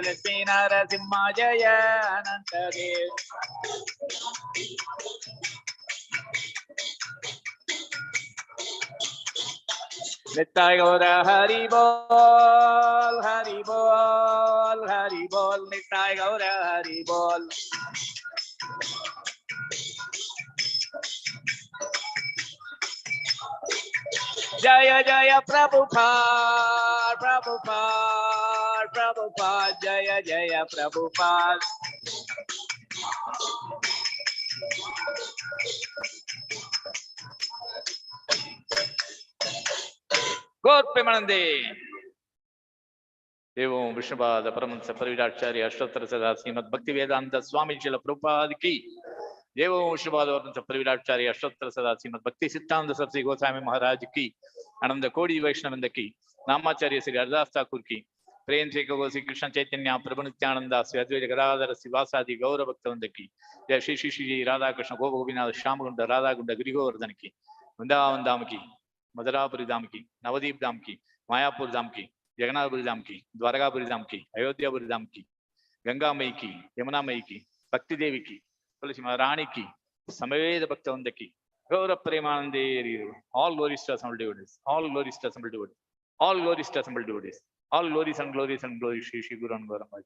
Lexi Narasimha Jaya Ananta Dev. Nitai Gaura Hari Bol, Hari Bol, Hari Bol, Nitai Gaura Hari Bol. Jaya Jaya Prabhupada, Prabhupada, Prabhupada, Jaya Jaya Prabhupada. Gaur Premanande. Devo Vishnupada Paramahansa Pariviracharya Ashtottara Sada Srimad Bhaktivedanta Swami Jila Prabhupada ki. Devo Vishnupada Paramahansa Pariviracharya Ashtottara Sada Srimad Bhakti Siddhanta Saraswati Goswami Maharaj ki. Ananda Kodi Vaishnavanda ki. Namacharya Sri Haridas Thakur ki. Prem Sri Gosi Krishna Chaitanya Prabhu Nityananda Sri Advaita Gadadhara Sivasadi Gaura Bhaktivinoda ki. Jai Shri Shri Shri Radha Krishna Gopagopinath Shyamagunda Radha Gunda Girigordhan ki. Vrindavan Dham ki. Madhurapuri Dham ki. Navadip Dham ki. Mayapur Dham ki. Jagannathpuri धाम की, द्वारकापुरी धाम की, अयोध्यापुरी धाम की, गंगा मई की, यमुना मई की, भक्ति देवी की, तुलसी महारानी की, समेत भक्तवृंद की, गौर प्रेमानंदे, all glories to assembled devotees, all glories to assembled devotees, all glories to assembled devotees, all glories and glories and glories, Shri Shri Guru and Gaura Maharaj.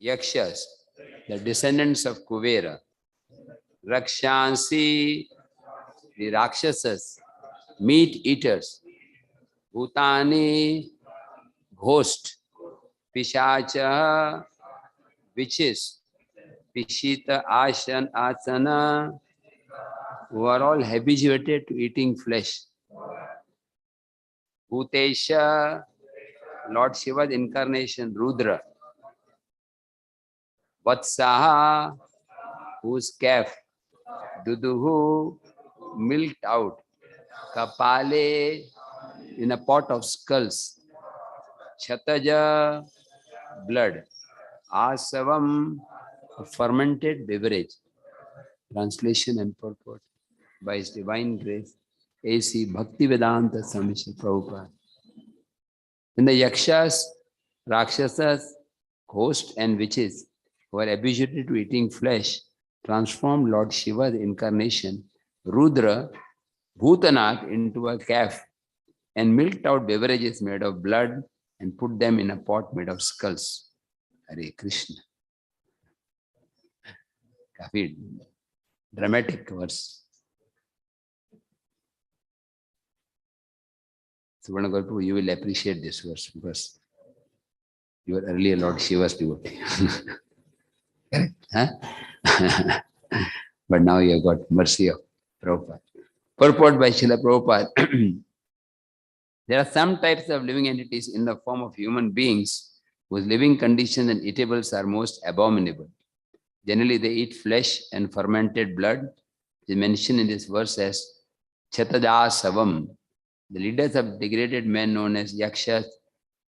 Yakshas, the descendants of Kuvera. Rakshansi, the Rakshasas, meat eaters. Bhutani, ghost. Pishacha, witches. Pishita, Asana, who are all habituated to eating flesh. Bhutesha, Lord Shiva's incarnation, Rudra. Vatsaha, whose calf. Duduhu, milked out. Kapale, in a pot of skulls. Chataja, blood. Asavam, a fermented beverage. Translation and purport by His Divine Grace, A.C. Bhaktivedanta Swami Srila Prabhupada. In the Yakshas, Rakshasas, ghosts and witches who are habituated to eating flesh transformed Lord Shiva's incarnation, Rudra, Bhutanath, into a calf and milked out beverages made of blood and put them in a pot made of skulls. Hare Krishna. Kafi dramatic verse. Suvarna Gaura, you will appreciate this verse because you were earlier Lord Shiva's devotee. Correct? Huh? But now you have got mercy of Prabhupada. Purport by Srila Prabhupada. There are some types of living entities in the form of human beings whose living conditions and eatables are most abominable. Generally, they eat flesh and fermented blood. It is mentioned in this verse as Chatajasavam. The leaders of degraded men known as Yakshas,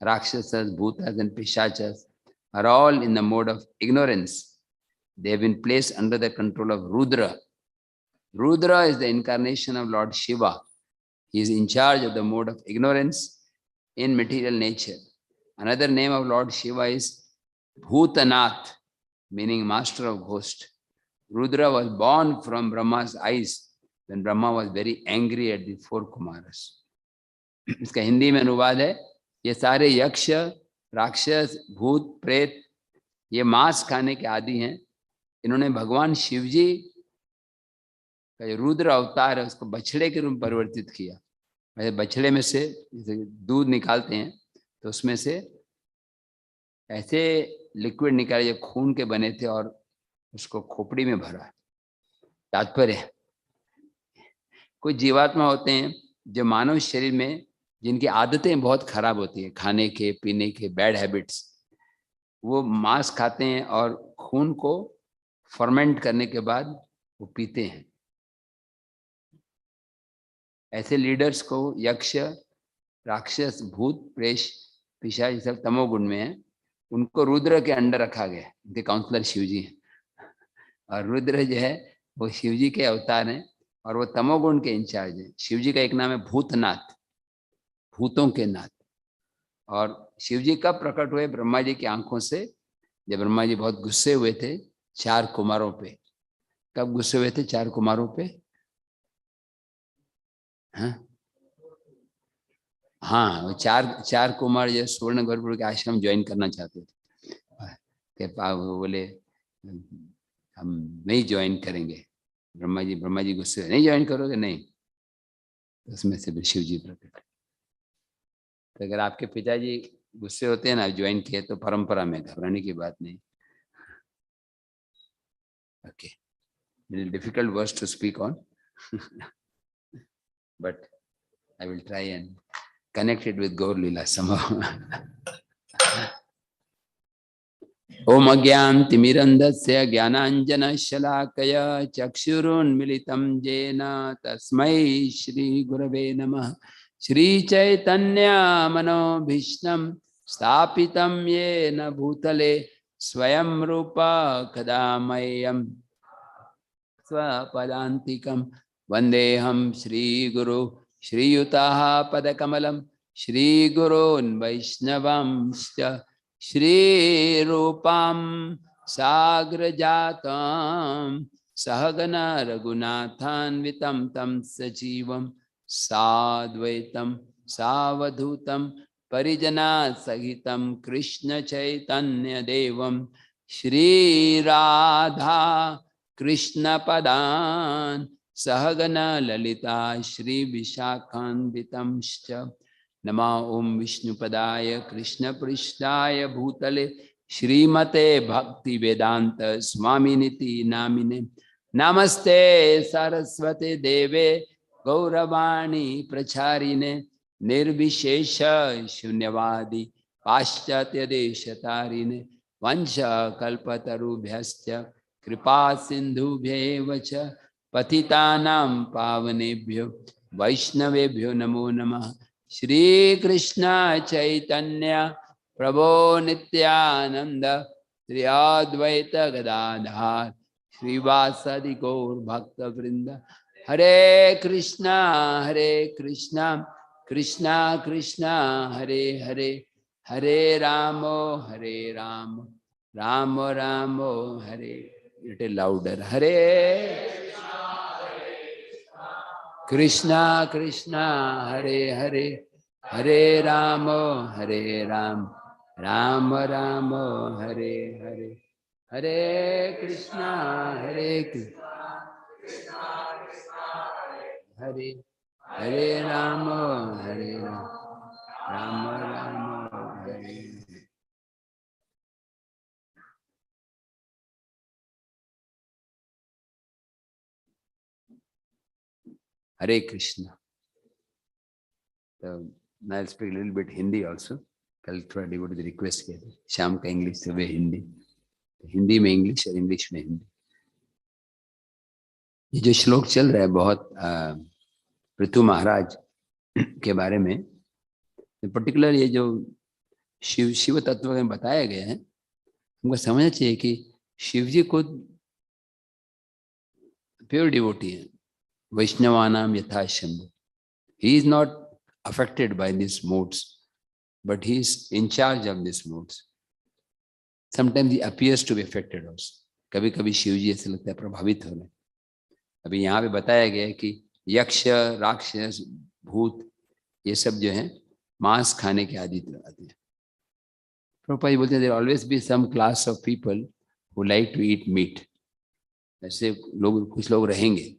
Rakshasas, Bhutas and Pishachas are all in the mode of ignorance. They have been placed under the control of Rudra. Rudra is the incarnation of Lord Shiva. He is in charge of the mode of ignorance in material nature. Another name of Lord Shiva is Bhutanath, meaning master of ghosts. Rudra was born from Brahma's eyes when Brahma was very angry at the four Kumaras. इसका हिंदी में अनुवाद है, ये सारे यक्ष, राक्षस, भूत, प्रेत, ये मांस खाने के आदि हैं. इन्होंने भगवान शिव जी का जो रुद्र अवतार है उसको बछड़े के रूप में परिवर्तित किया. बछड़े में से दूध निकालते हैं तो उसमें से ऐसे लिक्विड निकाले जो खून के बने थे और उसको खोपड़ी में भरा. तात्पर्य, कुछ जीवात्मा होते हैं जो मानव शरीर में जिनकी आदतें बहुत खराब होती है, खाने के, पीने के, बैड हैबिट्स, वो मांस खाते हैं और खून को फर्मेंट करने के बाद वो पीते हैं. ऐसे लीडर्स को यक्ष, राक्षस, भूत, प्रेत, पिशाच सब तमोगुण में है. उनको रुद्र के अंडर रखा गया. उनके काउंसलर शिव जी हैं और रुद्र जो है वो शिव जी के अवतार हैं और वो तमोगुण के इंचार्ज हैं. शिव जी का एक नाम है भूतनाथ, भूतों के नाथ. और शिव जी कब प्रकट हुए? ब्रह्मा जी की आंखों से. जब ब्रह्मा जी बहुत गुस्से हुए थे 4 कुमारों पे. कब गुस्से हुए थे 4 कुमारों पे? हाँ, वो चार कुमार जो स्वर्ण गौरपुर के आश्रम ज्वाइन करना चाहते थे. बोले हम नहीं ज्वाइन करेंगे. ब्रह्मा जी गुस्से, नहीं ज्वाइन करोगे? नहीं. उसमें से भी शिव जी प्रकट. तो अगर आपके पिताजी गुस्से होते हैं ना, ज्वाइन किए तो परंपरा में, घबराने की बात नहीं. Okay, difficult words to speak on, but I will try and connect it with Gaur Leela somehow. Om Agyan Timirandasya Gyananjana Shalakaya Chakshurun Militam Jena Tasmai Shri Gurave Namah. Shri Chaitanya Mano Bhishnam Stapitam Yena Bhutale Swayam Rupa Kadamayam Swapadantikam Vandeham Shri Guru Shri Yutaha Padakamalam Shri Gurun Vaishnavamscha Shri Rupam Sagrajatam Sahagana Raghunathan Vitam Tam Sajivam Sadvaitam Savadhutam Parijana Sahitam Krishna Chaitanya Devam Shri Radha Krishna Padan Sahagana Lalita Shri Vishakhanvitamscha Nama Om Vishnu Padaya Krishna Prishtaya Bhutale Shrimate Bhakti Vedanta Swaminiti Namine Namaste Saraswate Deve Gauravani Pracharine Nirvishesha Shunyavadi Paschatya Deshatarine Vancha kalpatarubhyascha kripa sindhubhyeva cha patitanam pavanebhyo vaishnavebhyo namo namah. Shri Krishna Chaitanya Prabhu Nityananda Shri Advaita Gadadhar Shri Vasadi Gaur Bhakta Vrinda. Hare Krishna Krishna Krishna Hare Hare Hare Ramo Hare Ramo Ramo Ramo Hare. Little louder. Hare Krishna Krishna Hare Hare Hare Ramo Hare Ram Ramo Ramo Hare Hare Hare Krishna Hare Hare Ramo Hare Ram Ramo Ramo Hare Hare. Hare Krishna. So now I'll speak a little bit Hindi also. कल थोड़ा devotee request किया था शाम का English सुबह हिंदी, हिंदी में English और English में हिंदी. ये जो श्लोक चल रहा है बहुत पृथु महाराज के बारे में, पर्टिकुलर ये जो शिव तत्व में बताया गया है, हमको समझना चाहिए कि शिव जी खुद प्योर डिवोटी है. वैष्णवानाम यथा Shambhu. He is not affected by these modes, but he is in charge of these modes. Sometimes he appears to be affected also. कभी कभी शिव जी ऐसे लगता है प्रभावित हो रहे. अभी यहाँ पे बताया गया है कि यक्ष, राक्षस, भूत ये सब जो है मांस खाने के आदि आते हैं. प्रभुपाद जी बोलते हैं there always be some class of people who like to eat meat. ऐसे लोग कुछ लोग रहेंगे.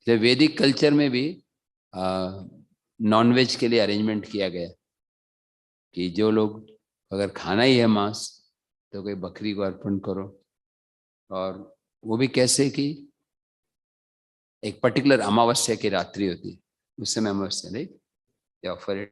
जब वैदिक कल्चर में भी नॉनवेज के लिए अरेंजमेंट किया गया कि जो लोग अगर खाना ही है मांस तो कोई बकरी को अर्पण करो. और वो भी कैसे कि एक पर्टिकुलर अमावस्या की रात्रि होती है, उस समय अमावस्या नहीं ऑफर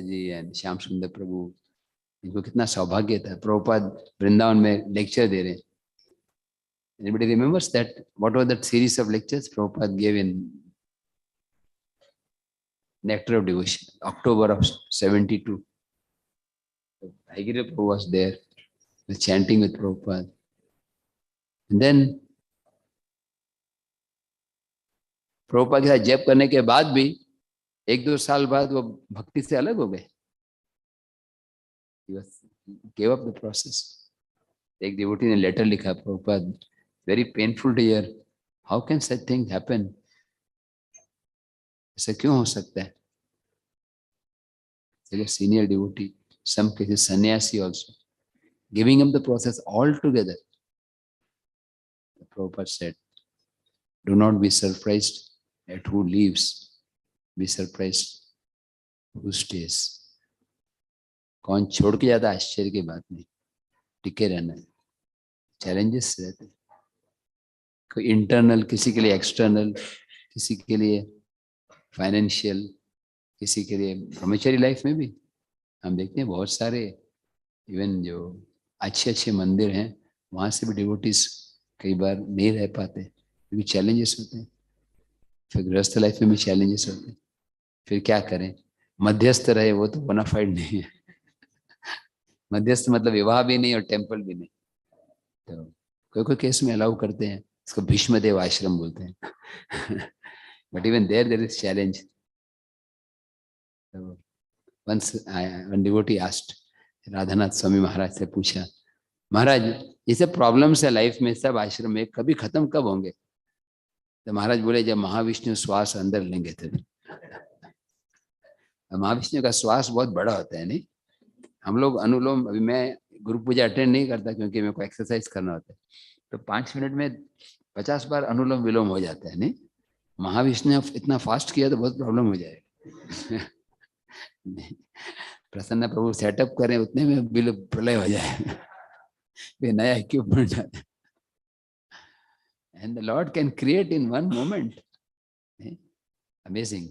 जी एंड श्याम सुंदर प्रभु, इनको कितना सौभाग्य था, प्रभुपाद वृंदावन में लेक्चर दे रहे हैं. Anybody remembers that? What was that series of lectures Prabhupada gave in Nectar of Devotion, October of 72? Hagiri Prabhu was there, was chanting with Prabhupada. And then Prabhupada के साथ जप करने के बाद भी 1-2 साल बाद वो भक्ति से अलग हो गए. He gave up the process. एक devotee ने लेटर लिखा, Prabhupada, very painful to hear. How can such things happen? ऐसा क्यों हो सकता है? A senior devotee, some cases sannyasi also, giving up the process altogether. The Prabhupada said, do not be surprised at who leaves, be surprised who stays. कौन छोड़ के जाता आश्चर्य की बात नहीं, टिके रहना है. चैलेंजेस रहते, कोई इंटरनल, किसी के लिए एक्सटर्नल, किसी के लिए फाइनेंशियल, किसी के लिए ब्रह्मचारी लाइफ में भी हम देखते हैं बहुत सारे, इवन जो अच्छे अच्छे मंदिर हैं वहाँ से भी डिवोटीज कई बार नहीं रह पाते क्योंकि चैलेंजेस होते हैं. फिर गृहस्थ लाइफ में भी चैलेंजेस होते हैं. फिर क्या करें? मध्यस्थ रहे वो तो बोनाफाइड नहीं है. मध्यस्थ मतलब विवाह भी नहीं और टेम्पल भी नहीं. तो कोई कोई केस में अलाउ करते हैं, इसको भीष्मदेव आश्रम बोलते हैं. But even there is challenge. Once one devotee asked, Radhanath Swami Maharaj से पूछा, महाराज ये सब प्रॉब्लम्स है लाइफ में, सब आश्रम में कभी खत्म कब होंगे? तो महाराज बोले, जब महाविष्णु श्वास अंदर लेंगे तभी. महाविष्णु का श्वास बहुत बड़ा होता है. नहीं, हम लोग अनुलोम, अभी मैं गुरु पूजा अटेंड नहीं करता क्योंकि मेरे को एक्सरसाइज करना होता है, तो 5 मिनट में 50 बार अनुलोम विलोम हो जाता है. नहीं, महाविष्णु ने इतना फास्ट किया तो बहुत प्रॉब्लम हो जाएगा. प्रसन्न प्रभु सेटअप करें उतने में बिल प्रलय हो जाए. नया equipment. And the Lord can create in one moment. Amazing.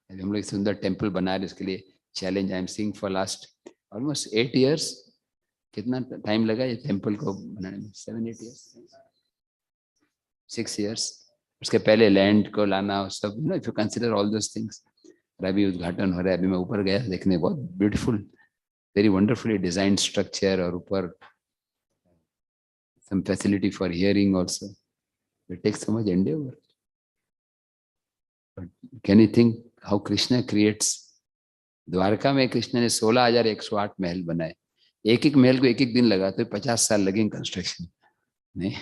हम लोग सुंदर टेम्पल बना रहे, उसके लिए challenge I am seeing for last almost 8 years. कितना टाइम लगा ये टेम्पल को बनाने में? 7-8 years, 6 years. उसके पहले लैंड को लाना, सब, you know, if you consider all those things. अभी उद्घाटन हो रहा है, अभी मैं ऊपर गया देखने, बहुत beautiful, very wonderfully design structure, और ऊपर some facility for hearing also. It takes so much endeavor. But can you think how Krishna creates? Dwarka में कृष्ण ने 16,108 महल बनाए. एक एक महल को एक एक दिन लगा तो 50 साल लगेंगे कंस्ट्रक्शन. नहीं,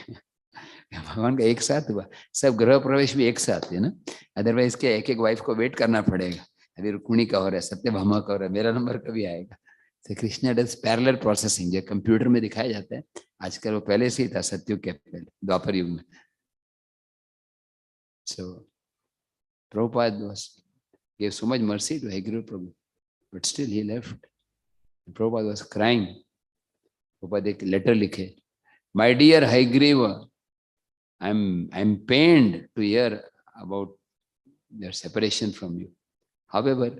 भगवान का एक साथ हुआ. सब गृह प्रवेश भी एक साथ है ना, अदरवाइज के एक एक वाइफ को वेट करना पड़ेगा. अभी रुक्मिणी का हो रहा है, सत्यभामा का हो रहा है, मेरा नंबर कभी आएगा. तो कृष्ण डज पैरेलल प्रोसेसिंग, जो कंप्यूटर में दिखाया जाता है आजकल, वो पहले से ही था सतयुग के पहले, द्वापर युग में. So Prabhupada gave so much mercy to Hagiri Prabhu, but still he left. Prabhupada was crying. Prabhupada एक लेटर लिखे, My dear Hagiri, I'm pained to hear about their separation from you. However,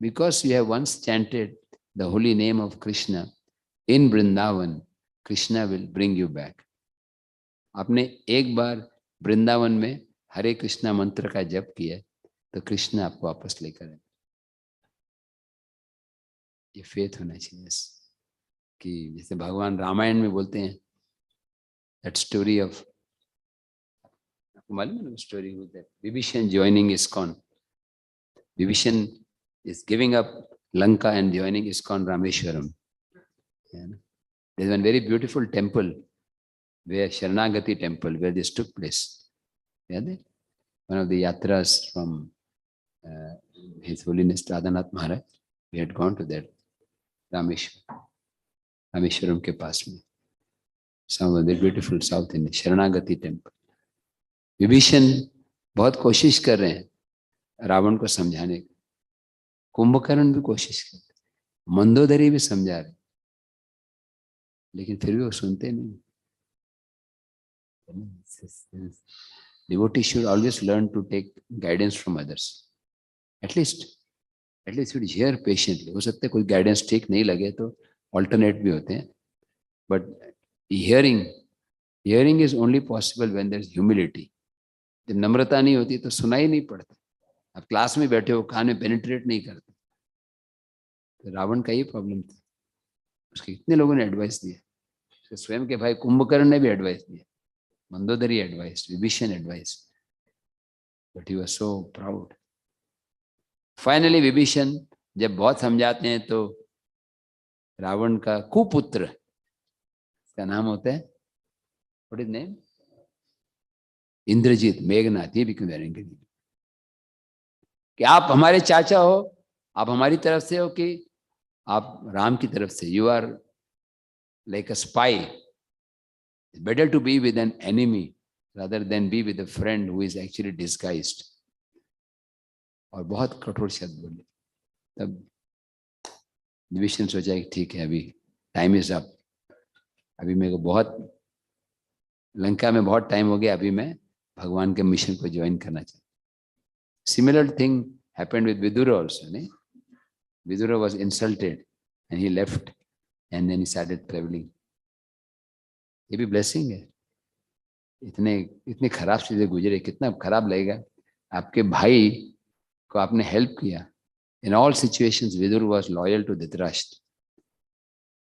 because you have once chanted the holy name of Krishna in Vrindavan, Krishna will bring you back. आपने एक बार वृंदावन में हरे कृष्णा मंत्र का जप किया तो कृष्ण आपको वापस लेकर आए. ये फेथ होना चाहिए कि जैसे भगवान रामायण में बोलते हैं, दैट स्टोरी ऑफ, आपको मालूम है ना story, Vibhishan joining ISKCON. Vibhishan is giving up Lanka and joining ISKCON Rameshwaram. There's one very beautiful temple, where Sharanagati temple, where this took place. One of the yatras from His Holiness Radhanath Maharaj, we had gone to that Rameshwaram के पास में. Some of the beautiful South Indian Sharanagati temple. Vibhishan बहुत कोशिश कर रहे हैं रावण को समझाने की. कुंभकर्ण भी कोशिश करते, मंदोदरी भी समझा रहे, लेकिन फिर भी वो सुनते नहीं. Devotee should always learn to take guidance from others. At least at least should hear patiently. हो सकता है कोई गाइडेंस ठीक नहीं लगे तो ऑल्टरनेट भी होते हैं, but hearing is only possible when there is humility. जब नम्रता नहीं होती तो सुनाई नहीं पड़ता. आप क्लास में बैठे हो, कान में पेनिट्रेट नहीं करते. तो रावण का ये प्रॉब्लम था. उसके कितने लोगों ने एडवाइस दिया. उसके स्वयं के भाई कुंभकर्ण ने भी एडवाइस दिया, Mandodari advice, Vibhishan advice, but he was so proud. Finally Vibhishan जब बहुत समझाते हैं तो रावण का कुपुत्र, इसका नाम होता है, what is name, Indrajit, Meghnath, ये भी क्यों करेंगे कि आप हमारे चाचा हो, आप हमारी तरफ से हो कि आप राम की तरफ से. You are like a spy. Better to be with an enemy rather than be with a friend who is actually disguised. और बहुत कठोर शब्द बोले. तब विभीषण सोचा कि ठीक है, अभी टाइम इज अप, अभी मेरे को बहुत, लंका में बहुत टाइम हो गया, अभी मैं भगवान के मिशन को ज्वाइन करना चाहता. Similar thing happened with Vidur also. नहीं, Vidur was insulted and he left and then he started travelling. ये भी ब्लेसिंग है. इतनी खराब चीजें गुजरे, कितना खराब लगेगा. आपके भाई को आपने हेल्प किया. In all situations Vidur was loyal to Dhritarashtra.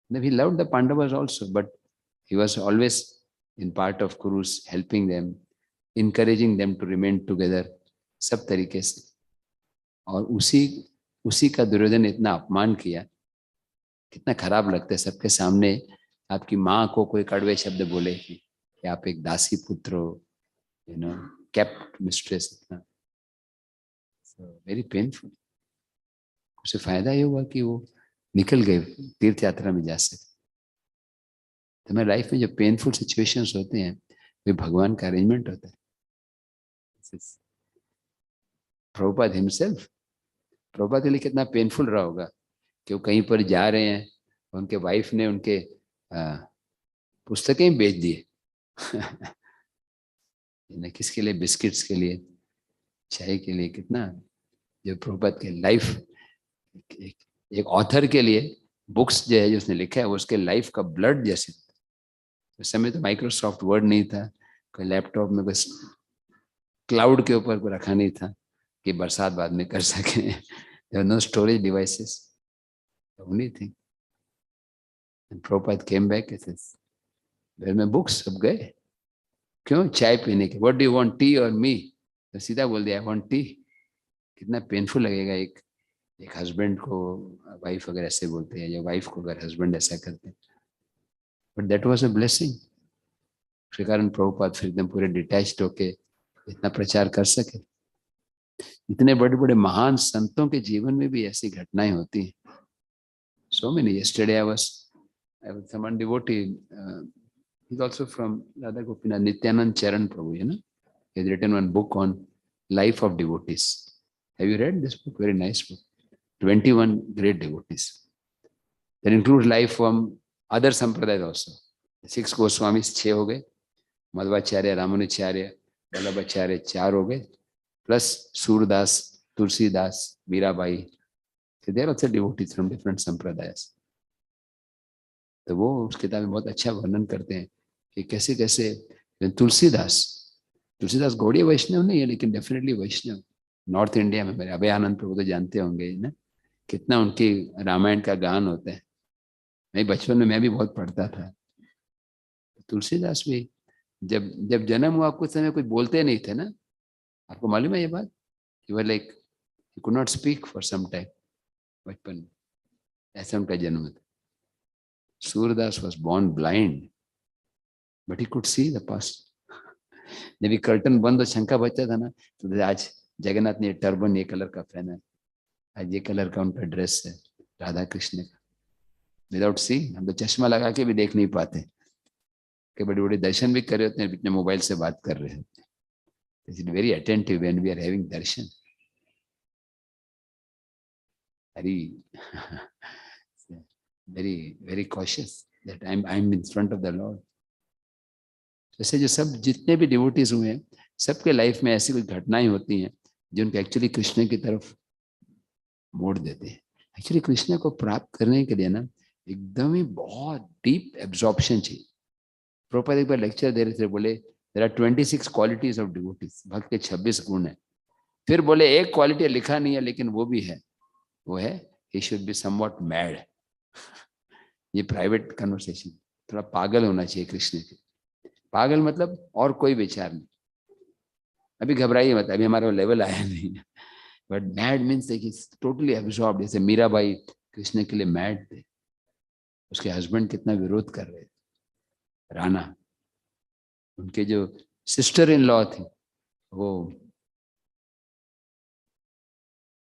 He loved the Pandavas also, but he was always in part of Kurus, helping them, encouraging them to remain together, सब तरीके से. और उसी का दुर्योधन इतना अपमान किया. कितना खराब लगता है सबके सामने आपकी माँ को कोई कड़वे शब्द बोले कि आप एक दासी पुत्र हो, यू नो, केप्ट मिस्ट्रेस. इतना वेरी पेनफुल. उसे फायदा ये हुआ कि वो निकल गए, तीर्थ यात्रा में जा सके. तो हमारी लाइफ में जो पेनफुल सिचुएशंस होते हैं वे भगवान का अरेंजमेंट होता है. प्रभुपाद हिमसेल्फ, प्रभुपाद के लिए कितना पेनफुल रहा होगा कि वो कहीं पर जा रहे हैं, उनके वाइफ ने उनके पुस्तकें बेच दिए. किसके लिए, बिस्किट्स के लिए, चाय के लिए. कितना जो प्रभुपाद के लाइफ, एक ऑथर के लिए बुक्स जो है जो उसने लिखा है वो उसके लाइफ का ब्लड जैसे. उस समय तो माइक्रोसॉफ्ट वर्ड नहीं था, कोई लैपटॉप में बस क्लाउड के ऊपर को रखा नहीं था कि बरसात बाद में कर सके. There no storage devices, only thing. And Prabhupada came back, घर में बुक्स सब गए. क्यों? चाय पीने के. What do you want, tea और मी? तो सीधा बोल दिया आई वांट टी. कितना पेनफुल लगेगा एक हस्बैंड को वाइफ अगर ऐसे बोलते हैं, या वाइफ को अगर हस्बैंड ऐसा करते हैं. But that was a blessing. उसके कारण प्रभुपाद फिर एकदम पूरे डिटैच्ड होके इतना प्रचार कर सके. इतने बड़े बड़े महान संतों के जीवन में भी ऐसी घटनाएं होती हैं. So many. Yesterday I was someone devotee, he's also from Radha Gopinath, Nityanand Charan Prabhu, you know. He has written one book on life of devotees. Have you read this book? Very nice book. 21 great devotees. That includes life from other sampradayas also. 6 Goswamis, 6 हो गए. Madhvacharya, Ramanacharya, Vallabhacharya 4 हो गए. Plus Surdas, Tulsidas, Mirabai. So there are also devotees from different sampradayas. तो वो उस किताब में बहुत अच्छा वर्णन करते हैं कि कैसे कैसे तुलसीदास गौड़ीय वैष्णव नहीं है, लेकिन डेफिनेटली वैष्णव. नॉर्थ इंडिया में मेरे अभय आनंद प्रभु तो जानते होंगे ना, कितना उनकी रामायण का गान होता है. मैं बचपन में मैं भी बहुत पढ़ता था. तुलसीदास भी जब जन्म हुआ कुछ समय कुछ बोलते नहीं थे ना. आपको मालूम है ये बात? You were like you could not speak for some time. बचपन में ऐसा उनका जन्म था. Surdas was born blind, but he could see the past. जब ये कर्टन बंद और शंका बचा था ना, तो आज जगन्नाथ ने टर्बन ये कलर का पहना है, आज ये कलर का उनका ड्रेस है राधा कृष्ण का. विदाउट सी, हम तो चश्मा लगा के भी देख नहीं पाते कि बड़े बड़े दर्शन भी कर रहे होते हैं, अपने मोबाइल से बात कर रहे होते हैं. It's very attentive when we are having darshan. very cautious that I'm in front of the Lord. जैसे जो सब जितने भी डिवोटीज हुए हैं, सबके लाइफ में ऐसी कुछ घटनाएं होती हैं जो उनको एक्चुअली कृष्ण की तरफ मोड़ देते हैं। एक्चुअली कृष्ण को प्राप्त करने के लिए ना एकदम ही बहुत डीप एब्जॉर्प्शन चाहिए। प्रभुपाद एक बार लेक्चर दे रहे थे, बोले there are 26 qualities of devotees, भक्त के 26 गुण है। फिर बोले एक क्वालिटी लिखा नहीं है लेकिन वो भी है, वो है he should be somewhat mad. ये प्राइवेट कन्वर्सेशन, थोड़ा पागल होना चाहिए कृष्ण के। पागल मतलब और कोई विचार नहीं, अभी घबराइए मत, अभी हमारा लेवल आया नहीं। But mad means totally absorb. जैसे मीराबाई कृष्ण के लिए मैड थे, उसके हस्बैंड कितना विरोध कर रहे थे, राणा, उनके जो सिस्टर इन लॉ थी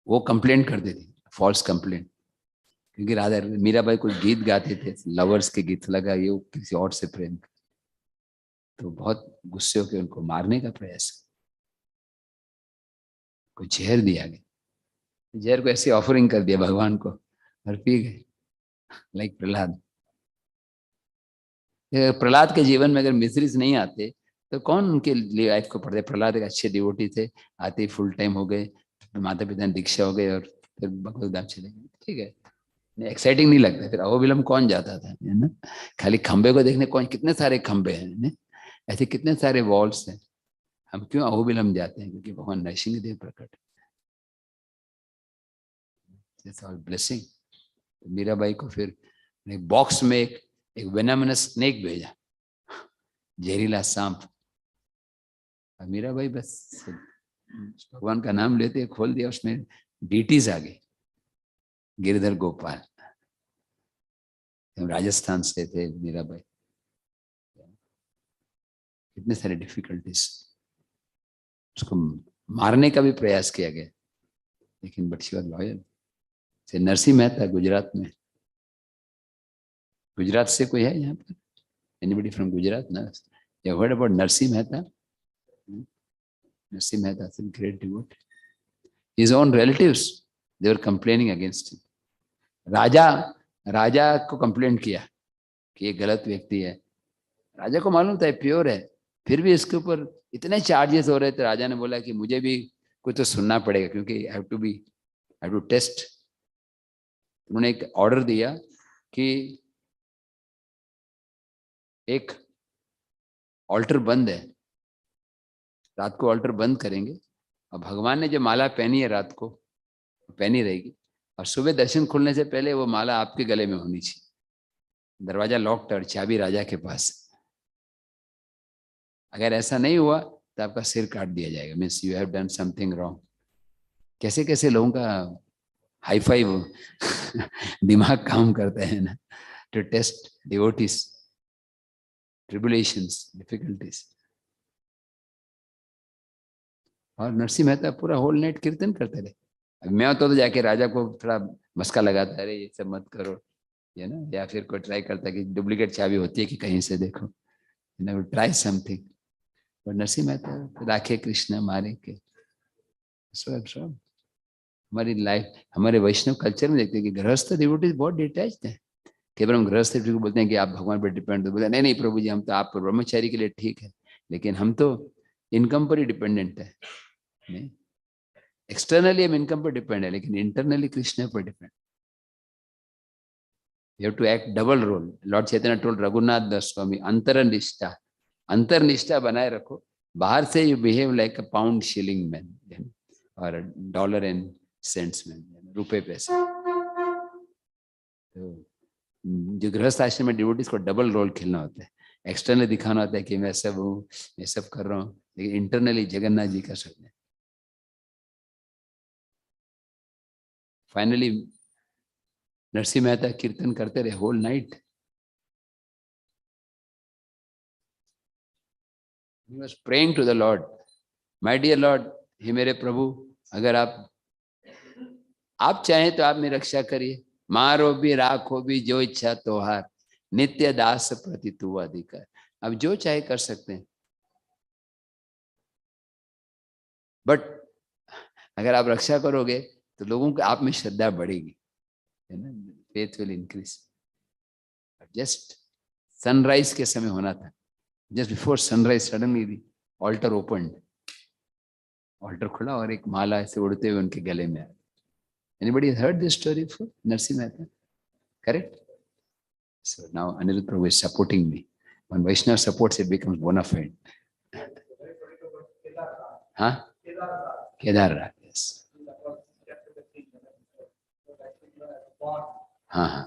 वो कंप्लेंट करती थी, फॉल्स कंप्लेंट, क्योंकि राधा मीराबाई कुछ गीत गाते थे लवर्स के गीत, लगा ये किसी और से प्रेम कर, तो बहुत गुस्से होकर उनको मारने का प्रयास, को जहर दिया गया, जहर को ऐसे ऑफरिंग कर दिया भगवान को और पी गए, लाइक प्रहलाद। प्रहलाद के जीवन में अगर मिस्रीज नहीं आते तो कौन उनके लिए लाइफ को पढ़ते। प्रहलाद एक अच्छे डिवोटी थे, आते ही फुल टाइम हो गए, माता पिता ने दीक्षा हो गए और फिर भगवत धाम चले गए, ठीक है, एक्साइटिंग नहीं लगता। फिर अहोबिलम कौन जाता था, है ना, खाली खंबे को देखने, कौन, कितने सारे खंबे हैं, ऐसे कितने सारे वॉल्स हैं, हम क्यों अहोबिलम जाते हैं, क्योंकि भगवान नरसिंह प्रकट, ब्लेसिंग। मीराबाई को फिर एक बॉक्स में एक वेनमनस स्नेक भेजा, जहरीला सांप, और मीराबाई बस भगवान का नाम लेते खोल दिया, उसमें डीटीज आ गई, गिरधर गोपाल, राजस्थान से थे मीराबाई, कितने सारे डिफिकल्टीज, उसको मारने का भी प्रयास किया गया, लेकिन बट शी वाज लॉयल। से नरसिंह मेहता गुजरात में, गुजरात से कोई है यहाँ पर, एनीबडी फ्रॉम गुजरात ना, you heard about Narsinh Mehta? Narasimha Mehta, a great devotee. His own relatives, they were complaining against him. राजा को कंप्लेंट किया कि ये गलत व्यक्ति है, राजा को मालूम था प्योर है, फिर भी इसके ऊपर इतने चार्जेस हो रहे थे। राजा ने बोला कि मुझे भी कुछ तो सुनना पड़ेगा, क्योंकि आई हैव टू टेस्ट। उन्होंने एक ऑर्डर दिया कि एक ऑल्टर बंद है, रात को ऑल्टर बंद करेंगे, और भगवान ने जो माला पहनी है रात को पहनी रहेगी, और सुबह दर्शन खुलने से पहले वो माला आपके गले में होनी चाहिए। दरवाजा लॉक्ड और चाबी राजा के पास, अगर ऐसा नहीं हुआ तो आपका सिर काट दिया जाएगा, means you have done something wrong. कैसे कैसे लोगों का हाई फाइव दिमाग काम करता है ना, to test devotees, tribulations, difficulties. और नरसिंह मेहता पूरा होल नाइट कीर्तन करते रहे। मैं तो जाके राजा को थोड़ा मस्का लगाता, अरे ये सब मत करो, ये ना, या फिर कोई ट्राई करता कि डुप्लीकेट चाबी होती है कि कहीं से देखो, try something. But Narsinh Mehta राखे कृष्ण मारे के, सब हमारी लाइफ, हमारे वैष्णव कल्चर में देखते हैं कि गृहस्थ डिवोटीज बहुत डिटैच्ड है। केवल हम गृहस्थ को बोलते हैं कि आप भगवान पर डिपेंड, तो बोलते हैं नहीं प्रभु जी, हम तो आप ब्रह्मचारी के लिए ठीक है, लेकिन हम तो इनकम पर ही डिपेंडेंट है। नहीं, एक्सटर्नली हम इनकम पर डिपेंड है, लेकिन इंटरनली कृष्ण पर depend. You have to act double role. Lord Chaitanya told Raghunath Das Swami, अंतरनिष्ठा बनाए रखो। बाहर से you behave like a pound shilling man और डॉलर एंड सेंट्स मैन, रुपए पैसे। तो जो गृहस्थ आश्रम में डिवोटीज को डबल रोल खेलना होता है, एक्सटर्नली दिखाना होता है कि मैं सब हूँ, मैं सब कर रहा हूँ, लेकिन इंटरनली जगन्नाथ जी का सब है। फाइनली नरसिंह मेहता कीर्तन करते रहे whole night. He was praying to the Lord, my dear Lord, हे मेरे प्रभु, अगर आप चाहें तो आप मेरी रक्षा करिए, मारो भी राखो भी जो इच्छा तोहार, नित्य दास प्रति तू अधिकार। अब जो चाहे कर सकते हैं, बट अगर आप रक्षा करोगे तो लोगों को आप में श्रद्धा बढ़ेगी, है ना, faith will increase. Just sunrise के समय होना था, just before sunrise suddenly altar opened, altar खुला और एक माला ऐसे उड़ते हुए उनके गले में आ, Anybody has heard this story before? Narsi Mehta, correct? So now Anirudh Prabhu is supporting me. When Vaishnava supports, it becomes bona fide. Huh? Kedarnath, yes. Huh.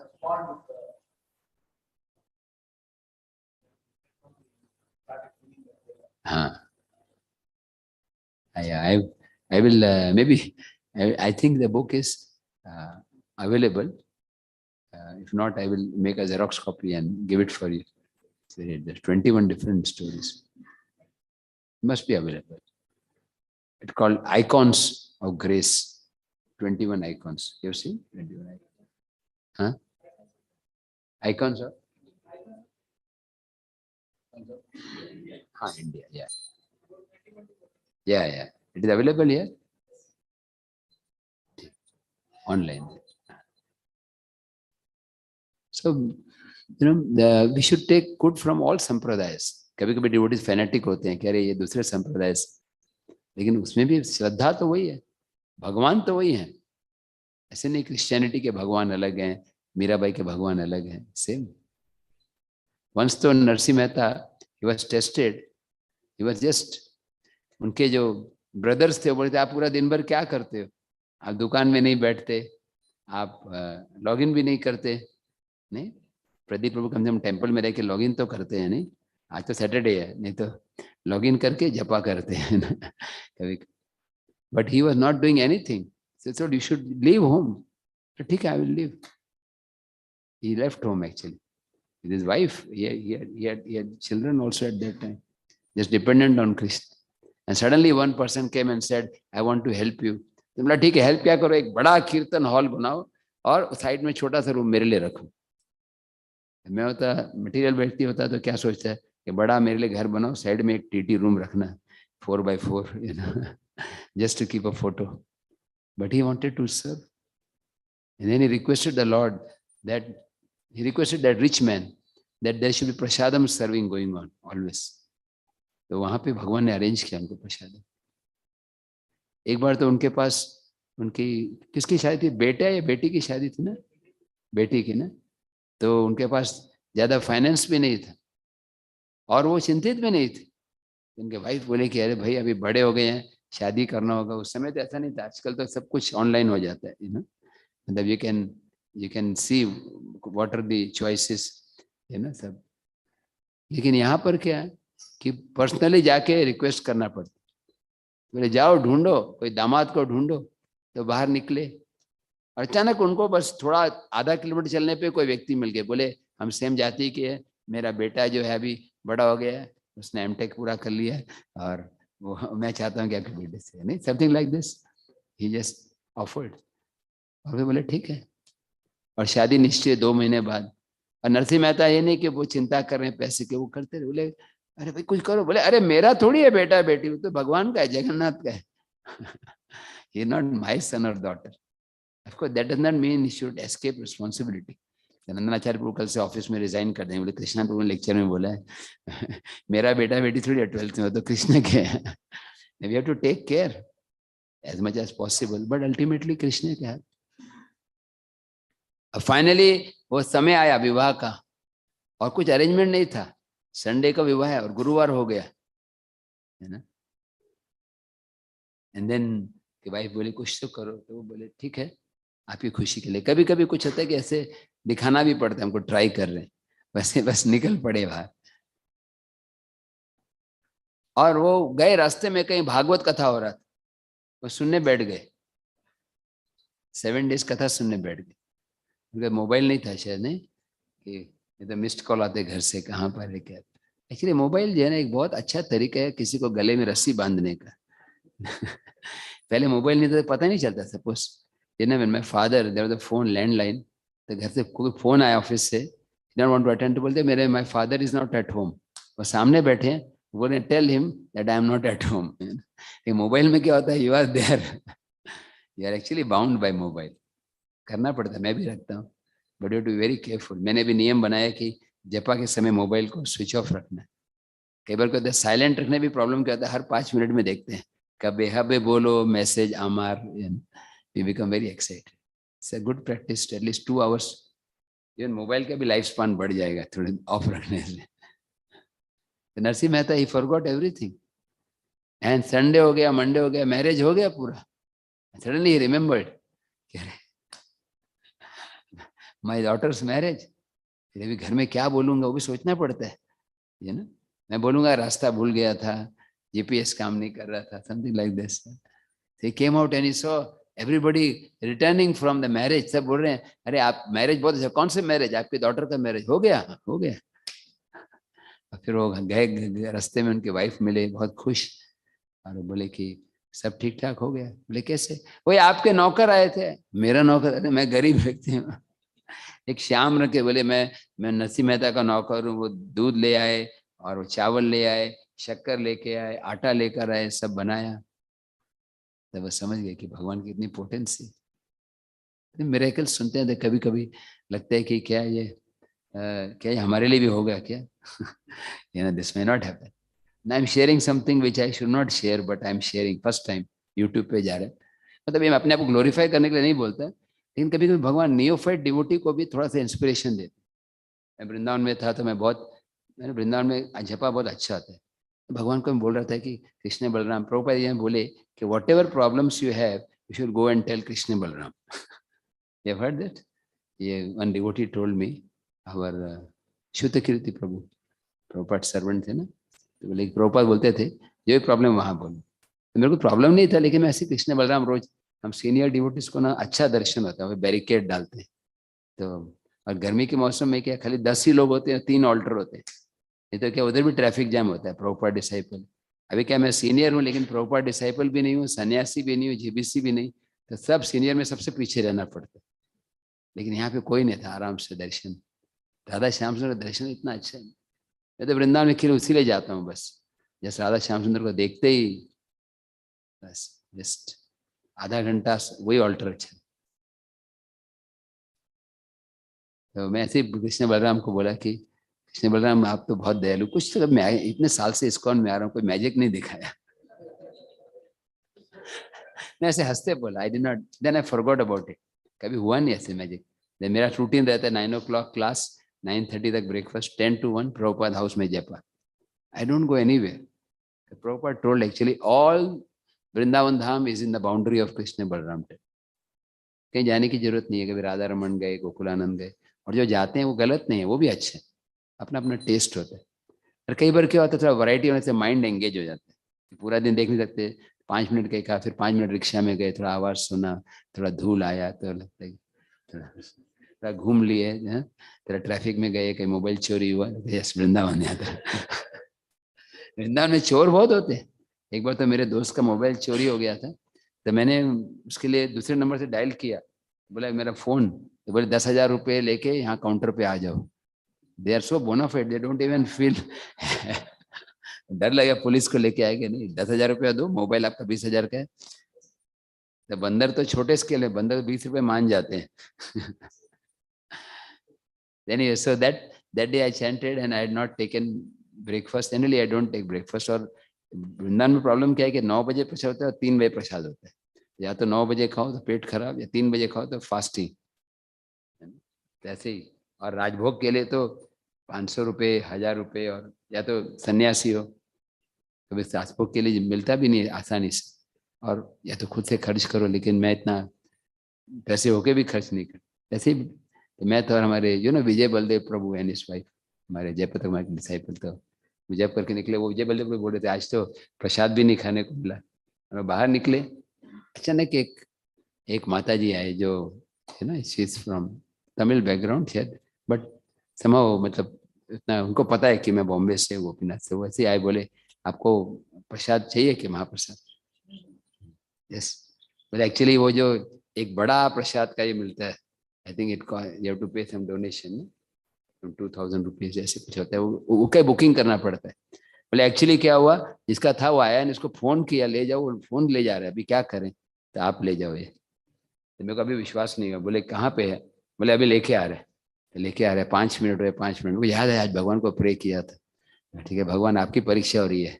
Huh. I will maybe. I think the book is available. If not, I will make a Xerox copy and give it for you. There's 21 different stories. Must be available. It's called Icons of Grace. 21 icons. You have seen 21 icons? Huh? Icons of? India. Yeah. Yeah. It is available here. Online. So, we should take good from all sampradayas. कभी कभी devotees fanatic होते हैं, कह रहे ये दूसरे संप्रदाय से, लेकिन उसमें भी श्रद्धा तो वही है, भगवान तो वही है. ऐसे नहीं क्रिश्चियनिटी के भगवान अलग हैं, मीराबाई के भगवान अलग हैं, सेम. वंस तो Narsi Mehta, he was tested, he was just, उनके जो ब्रदर्स थे वो बोलते आप पूरा दिन भर क्या करते हो, आप दुकान में नहीं बैठते, आप लॉगिन भी नहीं करते. नहीं, प्रदीप प्रभु कम से कम टेम्पल में रह के लॉगिन तो करते हैं. नहीं, आज तो सैटरडे है, नहीं तो लॉगिन करके जपा करते हैं कभी. But he was not doing anything. So you should leave home. तो ठीक है, I will leave. He left home actually with his wife. He had children also at that time, just dependent on Krishna. And suddenly one person came and said, I want to help you. तो बोला ठीक है, help क्या करो, एक बड़ा कीर्तन hall बनाओ और साइड में छोटा सा रूम मेरे लिए रखो. मैं होता मटेरियल व्यक्ति होता तो क्या सोचता है कि बड़ा मेरे लिए घर बनाओ, साइड में एक टीटी रूम रखना 4x4, just to keep a photo. But he wanted to serve. And then he requested the Lord that rich man that there should be prasadam serving going on always. तो वहां पे भगवान ने arrange किया उनको प्रसादम. एक बार तो उनके पास, उनकी किसकी शादी थी, बेटा या बेटी की शादी थी ना, बेटी की ना, तो उनके पास ज्यादा फाइनेंस भी नहीं था और वो चिंतित भी नहीं थे. उनके वाइफ बोले कि अरे भाई अभी बड़े हो गए हैं, शादी करना होगा. उस समय तो ऐसा नहीं था, आजकल तो सब कुछ ऑनलाइन हो जाता है, मतलब you can see what are the choices, सब. लेकिन यहाँ पर क्या है कि पर्सनली जाके रिक्वेस्ट करना पड़ता. बोले जाओ ढूंढो, कोई दामाद को ढूंढो. तो बाहर निकले और अचानक उनको बस थोड़ा आधा किलोमीटर चलने पे कोई व्यक्ति मिल गए. बोले हम सेम जाति के हैं, मेरा बेटा जो है अभी बड़ा हो गया है, उसने एमटेक पूरा कर लिया है और वो मैं चाहता हूँ कि आपके बेटे से, नहीं, something like this. He just offered. और वे बोले ठीक है, और शादी निश्चय 2 महीने बाद. और नरसिंह मेहता ये नहीं कि वो चिंता कर रहे हैं पैसे के, वो करते रहे. बोले अरे भाई कुछ करो. बोले अरे मेरा थोड़ी है बेटा बेटी, वो तो भगवान का है, जगन्नाथ का है. He is not my son or daughter. Of course, that does not mean he should escape responsibility. Nandanacharya प्रभु कल से ऑफिस में रिजाइन कर देंगे. बोले कृष्णा प्रभु ने लेक्चर में बोला है मेरा बेटा बेटी थोड़ी है 12th में, तो कृष्ण के है. We have to take care as much as possible, but ultimately Krishna के है. फाइनली वो समय आया विवाह का और कुछ अरेंजमेंट नहीं था. संडे का विवाह है और गुरुवार हो गया, है ना. एंड देन कि वाइफ बोली कुछ तो करो. तो वो बोले ठीक है, आपकी खुशी के लिए. कभी कभी कुछ होता है कि ऐसे दिखाना भी पड़ता है, हमको ट्राई कर रहे हैं, वैसे बस निकल पड़े बाहर. और वो गए, रास्ते में कहीं भागवत कथा हो रहा था, वो सुनने बैठ गए. 7 days कथा सुनने बैठ गए. उनका मोबाइल नहीं था शायद, नहीं कि ये तो मिस्ड कॉल आते घर से, कहाँ पर है क्या. एक्चुअली मोबाइल जो है ना एक बहुत अच्छा तरीका है किसी को गले में रस्सी बांधने का. पहले मोबाइल नहीं था तो पता नहीं चलता. Suppose when my father there was a phone landline, तो घर से कोई फोन आया ऑफिस से, डोंट वांट टू अटेंड, तो बोलते मेरे my father is not at home. वो सामने बैठे हैं, बोले tell him that I am not at home. Mobile में क्या होता है, you are there, you are actually bound by mobile. करना पड़ता है, मैं भी रखता हूँ, but you to be very careful. मैंने भी नियम बनाया कि जपा के समय मोबाइल को स्विच ऑफ रखना है. कई बार कहते हैं साइलेंट रखने भी प्रॉब्लम क्या होता है, हर 5 मिनट में देखते हैं कब हबे बोलो मैसेज आमार, we become very excited. It's a good practice, at least 2 hours. Even mobile का भी लाइफ स्पान बढ़ जाएगा थोड़े ऑफ रखने से. नरसिंह मेहता ही फॉरगॉट एवरीथिंग. एंड संडे हो गया, मंडे हो गया, मैरिज हो गया पूरा. सडनली ही रिमेम्बर्ड, माय डॉटर्स मैरिज. अभी घर में क्या बोलूंगा वो भी सोचना पड़ता है, ये ना. मैं बोलूंगा रास्ता भूल गया था, जीपीएस काम नहीं कर रहा था, something like this. he came out and he saw everybody returning from the marriage. सब बोल रहे हैं अरे आप मैरिज बहुत अच्छा. कौन से मैरिज? आपकी डॉटर का मैरिज हो गया. हो गया. फिर वो गए, रास्ते में उनके वाइफ मिले, बहुत खुश, और बोले कि सब ठीक ठाक हो गया. बोले कैसे? वही आपके नौकर आए थे. मेरा नौकर? अरे मैं गरीब व्यक्ति हूँ. एक श्याम रखे, बोले मैं नरसिंह मेहता का नौकर हूँ. वो दूध ले आए और वो चावल ले आए, शक्कर लेके आए, आटा लेकर आए, सब बनाया. तब वो समझ गए कि भगवान की इतनी पोटेंसी. मिरेकल सुनते हैं तो कभी कभी लगता है कि क्या ये हमारे लिए भी होगा क्या? This may not happen. I am sharing something which I should not share, but I am sharing. First time YouTube पे जा रहे हैं. मतलब ये मैं अपने आप को ग्लोरीफाई करने के लिए नहीं बोलता, लेकिन कभी कभी भगवान नियोफाइट डिवोटी को भी थोड़ा सा इंस्पिरेशन देते. मैं वृंदावन में था तो मैंने वृंदावन में जपा बहुत अच्छा आता है. भगवान को मैं बोल रहा था कि कृष्ण बलराम, प्रभुपाद जी बोले कि whatever problems you have you should go and tell Krishna Balaram. You have heard that? One devotee told me, our Shrutakirti Prabhu, Prabhupada servant थे ना, तो बोले प्रभुपाद बोलते थे जो भी प्रॉब्लम वहां बोलो. तो मेरे को प्रॉब्लम नहीं था, लेकिन मैं ऐसे कृष्ण बलराम रोज हम सीनियर डिवोटीज को ना अच्छा दर्शन होता है, बैरिकेड डालते हैं. तो और गर्मी के मौसम में क्या खाली 10 ही लोग होते हैं, 3 ऑल्टर होते हैं. नहीं तो क्या उधर भी ट्रैफिक जैम होता है. प्रभुपाद डिसाइपल, अभी क्या मैं सीनियर हूँ लेकिन प्रभुपाद डिसाइपल भी नहीं हूँ, सन्यासी भी नहीं हूँ, जीबीसी भी नहीं, तो सब सीनियर में सबसे पीछे रहना पड़ता है. लेकिन यहाँ पे कोई नहीं था, आराम से दर्शन. राधा श्याम सुंदर का दर्शन इतना अच्छा है. मैं तो वृंदावन में खिल उसी ले जाता हूँ बस. जैसे राधा श्याम सुंदर को देखते ही बस जस्ट आधा घंटा वही ऑल्टर अच्छा. तो मैं ऐसे कृष्ण बलराम को बोला कि कृष्ण बलराम आप तो बहुत दयालु, कुछ तो मैं इतने साल से इस्कॉन में आ रहा हूँ, कोई मैजिक नहीं दिखाया. मैं ऐसे हंसते बोला, I did not, then I forgot about it. कभी हुआ नहीं ऐसे मैजिक. मेरा रूटीन रहता है 9 o'clock क्लास, 9:30 तक ब्रेकफास्ट, 10 to 1 प्रभुपाद हाउस में जपा. I don't go anywhere. Prabhupada told actually all Vrindavan Dham is in the boundary of Krishna Balram. कहीं जाने की जरूरत नहीं है. कभी राधा रमन गए, गोकुलानंद गए, और जो जाते हैं वो गलत नहीं है, वो भी अच्छे हैं. अपना अपना टेस्ट होता है. और कई बार क्या होता है, थोड़ा वैरायटी होने से माइंड एंगेज हो जाता है. पूरा दिन देख नहीं सकते, 5 मिनट कहीं का, फिर 5 मिनट रिक्शा में गए, थोड़ा आवाज सुना, थोड़ा धूल आया तो लगता है थोड़ा घूम लिए, थोड़ा ट्रैफिक में गए, कहीं मोबाइल चोरी हुआ, यस वृंदावन आता. वृंदावन में चोर बहुत होते हैं. एक बार तो मेरे दोस्त का मोबाइल चोरी हो गया था, तो मैंने उसके लिए दूसरे नंबर से डायल किया. बोला मेरा फोन, तो बोले 10,000 रुपये लेके यहाँ काउंटर पे आ जाओ. They are so bona fide, they don't even feel. डर लगा पुलिस को लेके आएंगे. नहीं, 10,000 रुपया दो, मोबाइल आपका 20,000 का है. तो बंदर तो छोटे स्केल है, बंदर 20 रुपये मान जाते हैं. Anyway, so that day I chanted and I had not taken breakfast. Generally I don't take breakfast. और वृंदावन में प्रॉब्लम क्या है कि 9 बजे प्रसाद होता है और 3 बजे प्रसाद होता है. या तो 9 बजे खाओ तो पेट खराब, या 3 बजे खाओ तो फास्टिंग. ऐसे ही. और राजभोग के लिए तो 500 रुपये, 1,000 रुपये, और या तो सन्यासी हो तो बस राजभोग के लिए मिलता भी नहीं आसानी से, और या तो खुद से खर्च करो. लेकिन मैं इतना पैसे होके भी खर्च नहीं करता. ऐसे ही तो मैं तो, और हमारे विजय बलदेव प्रभु एंड हिज वाइफ, हमारे जयपत कुमार के डिसाइपल, तो जब करके निकले. वो विजय बलदेव प्रभु बोल रहे थे आज तो प्रसाद भी नहीं खाने को मिला. और बाहर निकले, अचानक एक माता जी आए जो है ना, she is from Tamil background शायद, बट समहाउ मतलब इतना उनको पता है कि मैं बॉम्बे से, गोपीनाथ से. वैसे आए, बोले आपको प्रसाद चाहिए कि महाप्रसाद? यस. बोले एक्चुअली वो जो एक बड़ा प्रसाद का ये मिलता है, I think it you have to pay some donation, 2,000 rupees ऐसे कुछ होता है, वो क्या बुकिंग करना पड़ता है. बोले एक्चुअली क्या हुआ, जिसका था वो आया, इसको फोन किया ले जाओ, वो फोन ले जा रहा है, अभी क्या करें, तो आप ले जाओ ये. तो मेरे को अभी विश्वास नहीं हुआ. बोले कहाँ पे है? बोले अभी लेके आ रहे हैं. तो लेके आ रहे हैं, 5 मिनट हुए. 5 मिनट, वो याद है आज भगवान को प्रे किया था. ठीक है भगवान, आपकी परीक्षा हो रही है.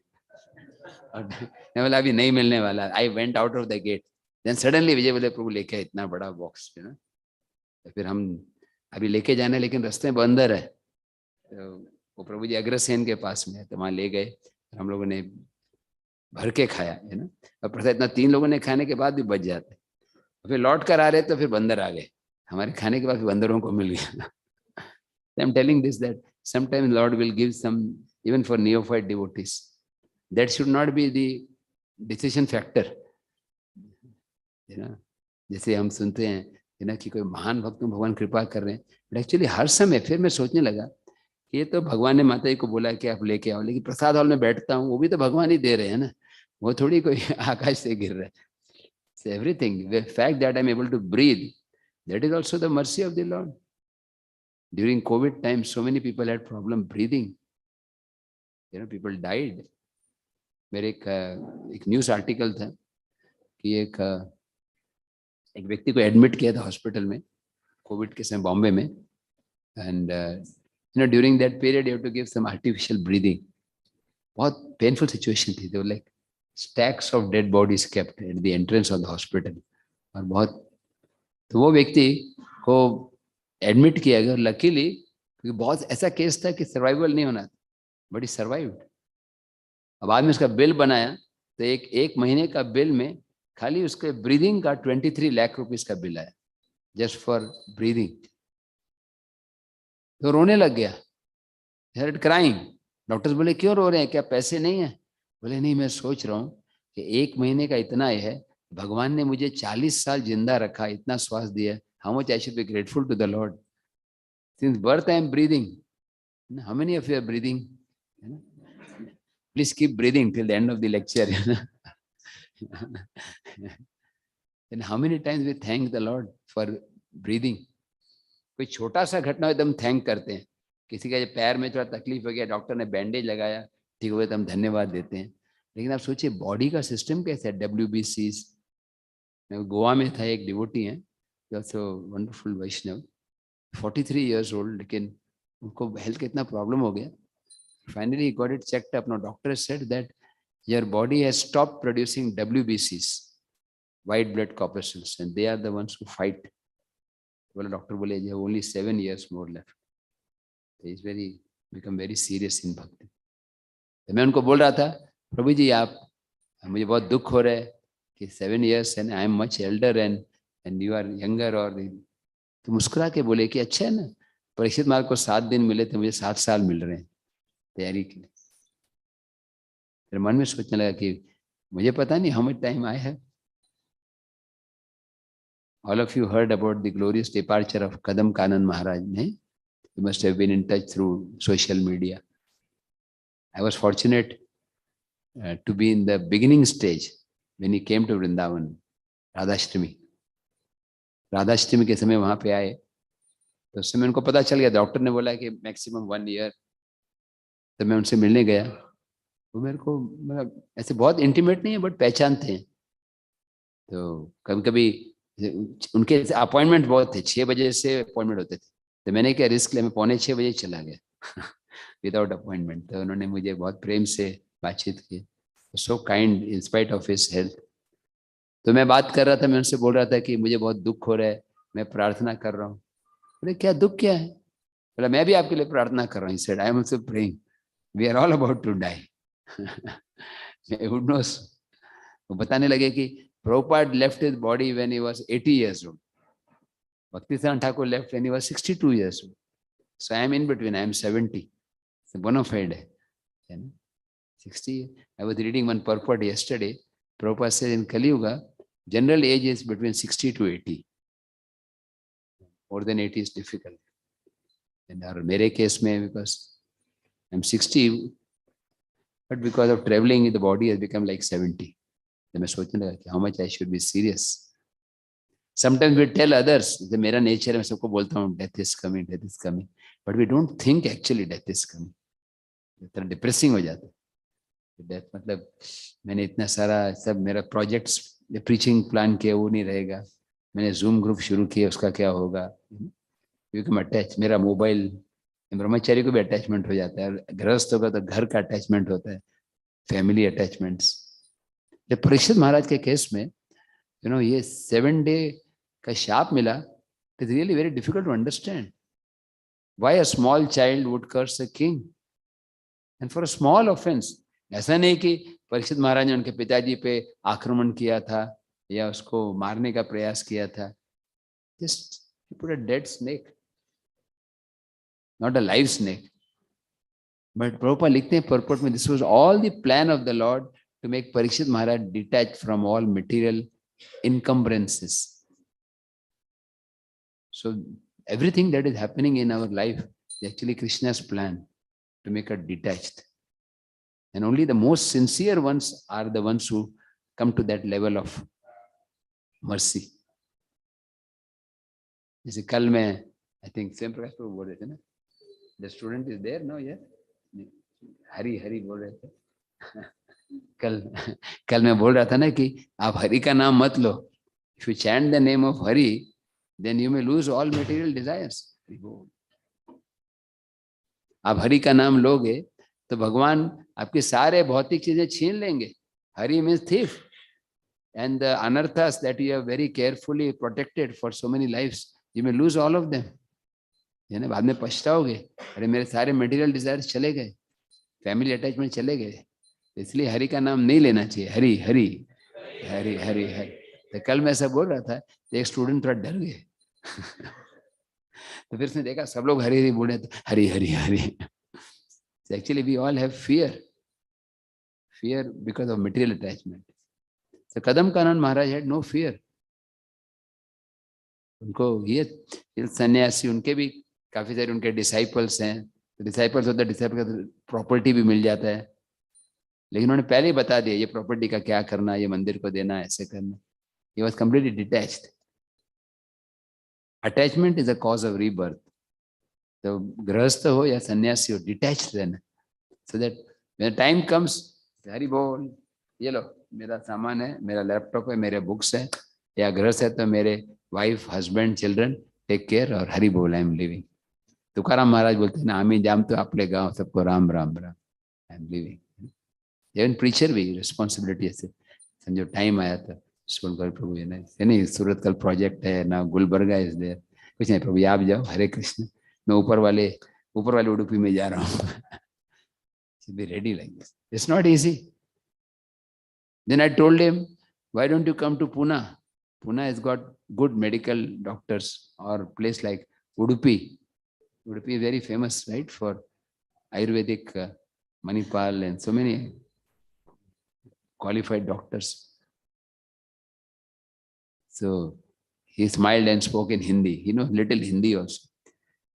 और मैं बोला अभी नहीं मिलने वाला. I went out of the gate, then suddenly Vijay बोले प्रभु लेके इतना बड़ा बॉक्स है ना, तो फिर हम अभी लेके जाना, लेकिन रास्ते में बंदर है, तो वो प्रभु जी अग्रसेन के पास में है, तो वहां ले गए, हम लोगों ने भर के खाया, है ना। और प्रसाद इतना 3 लोगों ने खाने के बाद भी बच जाते, फिर लौट कर आ रहे तो फिर बंदर आ गए, हमारे खाने के बाद फिर बंदरों को मिल गया। I'm telling this that sometimes Lord will give some, even for neophyte devotees. That should not be the decision factor. You know, जैसे हम सुनते हैं, है ना, कि कोई महान भक्त में भगवान कृपा कर रहे हैं, बट एक्चुअली हर समय फिर मैं सोचने लगा कि ये तो भगवान ने माता जी को बोला कि आप लेके आओ, लेकिन प्रसाद हॉल में बैठता हूँ वो भी तो भगवान ही दे रहे हैं ना, वो थोड़ी कोई आकाश से गिर रहा है. So everything, the fact that I'm able to breathe, that is also the mercy of the Lord. During COVID time, so many people had problem breathing. You know, people died. मेरे एक न्यूज आर्टिकल था कि एक व्यक्ति को admit किया था hospital में कोविड के समय बॉम्बे में, and you know during that period you have to give some artificial breathing. बहुत पेनफुल सिचुएशन थी. They were like stacks of dead bodies kept at the entrance of the hospital. और बहुत, तो वो व्यक्ति को एडमिट किया गया, लकीली क्योंकि बहुत ऐसा केस था कि सर्वाइवल नहीं होना, बट ही सर्वाइव्ड. अब बाद में उसका बिल बनाया तो एक महीने का बिल में खाली उसके ब्रीदिंग का 23 लाख रुपीस का बिल आया, जस्ट फॉर ब्रीदिंग. तो रोने लग गया, स्टार्टेड क्राइंग. डॉक्टर्स बोले क्यों रो रहे हैं, क्या पैसे नहीं है? बोले नहीं, मैं सोच रहा हूँ कि 1 महीने का इतना है, भगवान ने मुझे 40 साल जिंदा रखा, इतना श्वास दिया, how much I should be grateful to the Lord. Since birth I am breathing. How many of you are breathing? Please keep breathing till the end of the lecture. And how many times we thank the Lord for breathing? कोई छोटा सा घटना हो एकदम thank करते हैं. किसी का पैर में थोड़ा तकलीफ हो गया, डॉक्टर ने बैंडेज लगाया, ठीक हो गया, तो हम धन्यवाद देते हैं. लेकिन आप सोचिए बॉडी का सिस्टम कैसा है. WBCs. गोवा में था एक डिवोटी है, वंडरफुल वैष्णव, 43 years old, लेकिन उनको हेल्थ का इतना प्रॉब्लम हो गया. Finally, he got it checked up. Now, doctor said that your body has stopped producing WBCs, white blood corpuscles, and they are the ones who fight. Well, doctor बोले you have only 7 years more left. So he's become very serious in bhakti. तो मैं उनको बोल रहा था, प्रभु जी आप, मुझे बहुत दुख हो रहा है कि 7 years and I am much elder and you are younger. और तो मुस्कुरा के बोले कि अच्छा है ना, परीक्षित महाराज को 7 दिन मिले थे, मुझे 7 साल मिल रहे हैं तैयारी के लिए. फिर मन में सोचने लगा कि मुझे पता नहीं how much time I have. All of you heard about the glorious departure of Kadam Kanan Maharaj. नहीं, you must have been in touch through social media. I was fortunate to be in the beginning stage when he came to Vrindavan. Radhashtami के समय वहां पे आए, तो उस समय उनको पता चल गया, डॉक्टर ने बोला कि मैक्सिमम 1 year. तो मैं उनसे मिलने गया, वो मेरे को मतलब ऐसे बहुत इंटीमेट नहीं है बट पहचानते हैं. तो कभी कभी उनके अपॉइंटमेंट बहुत थे, 6 बजे से अपॉइंटमेंट होते थे, तो मैंने क्या रिस्क लिया, मैं 5:45 बजे चला गया विदाउट अपॉइंटमेंट. तो उन्होंने मुझे बहुत प्रेम से बातचीत की, so kind in spite of his health. तो मैं बात कर रहा था, मैं उनसे बोल रहा था कि मुझे बहुत दुख हो रहा है, मैं प्रार्थना कर रहा हूँ. बोले क्या दुख क्या है? बोला मैं भी आपके लिए प्रार्थना कर रहा हूँ. I am also praying. We are all about to die. Who knows? वो बताने लगे कि Prabhupada left his body when he was 80 years old. Bhakti-Siddhanta Thakur left when he was 62 years old. So I am in between. I am 70. It's a bona fide. 60. I was reading one purport yesterday. Prabhupada said in Kali Yuga, general age is between 60 to 80. More than 80 is difficult. And our मेरे case में because I'm 60, but because of traveling, the body has become like 70. Then मैं सोचने लगा कि how much I should be serious. Sometimes we tell others, कि मेरा nature है, मैं सबको बोलता हूँ death is coming, but we don't think actually death is coming. इतना depressing हो जाता है. Death मतलब मैंने इतना सारा सब मेरा projects, preaching plan किया वो नहीं रहेगा. मैंने Zoom group शुरू किया, उसका क्या होगा? Become attached. मेरा मोबाइल, ब्रह्मचारी को भी अटैचमेंट हो जाता है, गृहस्थ होगा तो घर का अटैचमेंट होता है, फैमिली अटैचमेंट्स. जब परीक्षित महाराज के केस में ये 7 day का शाप मिला, It is really very difficult to understand why a small child would curse a king. And for a small offense. ऐसा नहीं कि परीक्षित महाराज ने उनके पिताजी पे आक्रमण किया था या उसको मारने का प्रयास किया था. Just he put a dead snake, not a live snake. But Prabhupada लिखते हैं purport में, this was all the plan of the Lord to make Parikshit Maharaj detached from all material encumbrances. So everything that is happening in our life is actually Krishna's plan to make us detached. And only the most sincere ones are the ones who come to that level of mercy. जैसे कल मैं I think स्वयं प्रकाश प्रभु बोल रहे थे ना, the student is there now, yeah, Hari Hari बोल रहे थे. कल मैं बोल रहा था ना कि आप हरि का नाम मत लो. If you chant the name of Hari, then you may lose all material desires. आप हरि का नाम लोगे तो भगवान आपके सारे भौतिक चीजें छीन लेंगे. Hari means thief, and the anarthas that you have very carefully protected for so many lives, you may lose all of them. यानी बाद में पछताओगे, अरे मेरे सारे मटेरियल डिजायर्स चले गए, फैमिली अटैचमेंट चले गए, इसलिए हरि का नाम नहीं लेना चाहिए. हरि हरि हरि हरि हरि. तो कल मैं ऐसा बोल रहा था तो एक स्टूडेंट थोड़ा डर गए. तो फिर उसने देखा सब लोग हरि हरि बोल रहे, तो Hari Hari Hari. Actually we all have fear because of material attachment. So Kadamkanand Maharaj had no fear. उनको ये सन्यासी, उनके भी काफी सारे उनके डिसाइपल्स हैं. डिसाइपल्स होता है, डिसाइपल का प्रॉपर्टी भी मिल जाता है, लेकिन उन्होंने पहले ही बता दिया ये प्रॉपर्टी का क्या करना, ये मंदिर को देना, ऐसे करना. He was completely detached. Attachment is a cause of rebirth. तो गृहस्थ हो या सन्यासी हो, डिटैच्ड रहना, so that when the time comes, Hari बोल, ये लो मेरा सामान है, मेरा लैपटॉप है, मेरे बुक्स है, या गृहस्थ है तो मेरे wife, husband, children, take care, और हरि बोल, I am living. Tukaram Maharaj बोलते हैं ना, आमी जाम तो आपले गाँव, सबको Ram Ram Ram, I am living. Even preacher भी रिस्पॉन्सिबिलिटी ऐसे समझो. टाइम आया था सुनकर प्रभु ये नहीं सूरत कल प्रोजेक्ट है ना, गुलबर्गा इज देयर, कुछ नहीं प्रभु आप जाओ, हरे कृष्ण, मैं ऊपर वाले उडुपी में जा रहा हूँ. Be ready like this. It's not easy. Then I told him, why don't you come to Pune? Pune has got good medical doctors, or place like Udupi. Udupi is very famous, right, for Ayurvedic, Manipal, and so many qualified doctors. So he smiled and spoke in Hindi. He knows little Hindi also.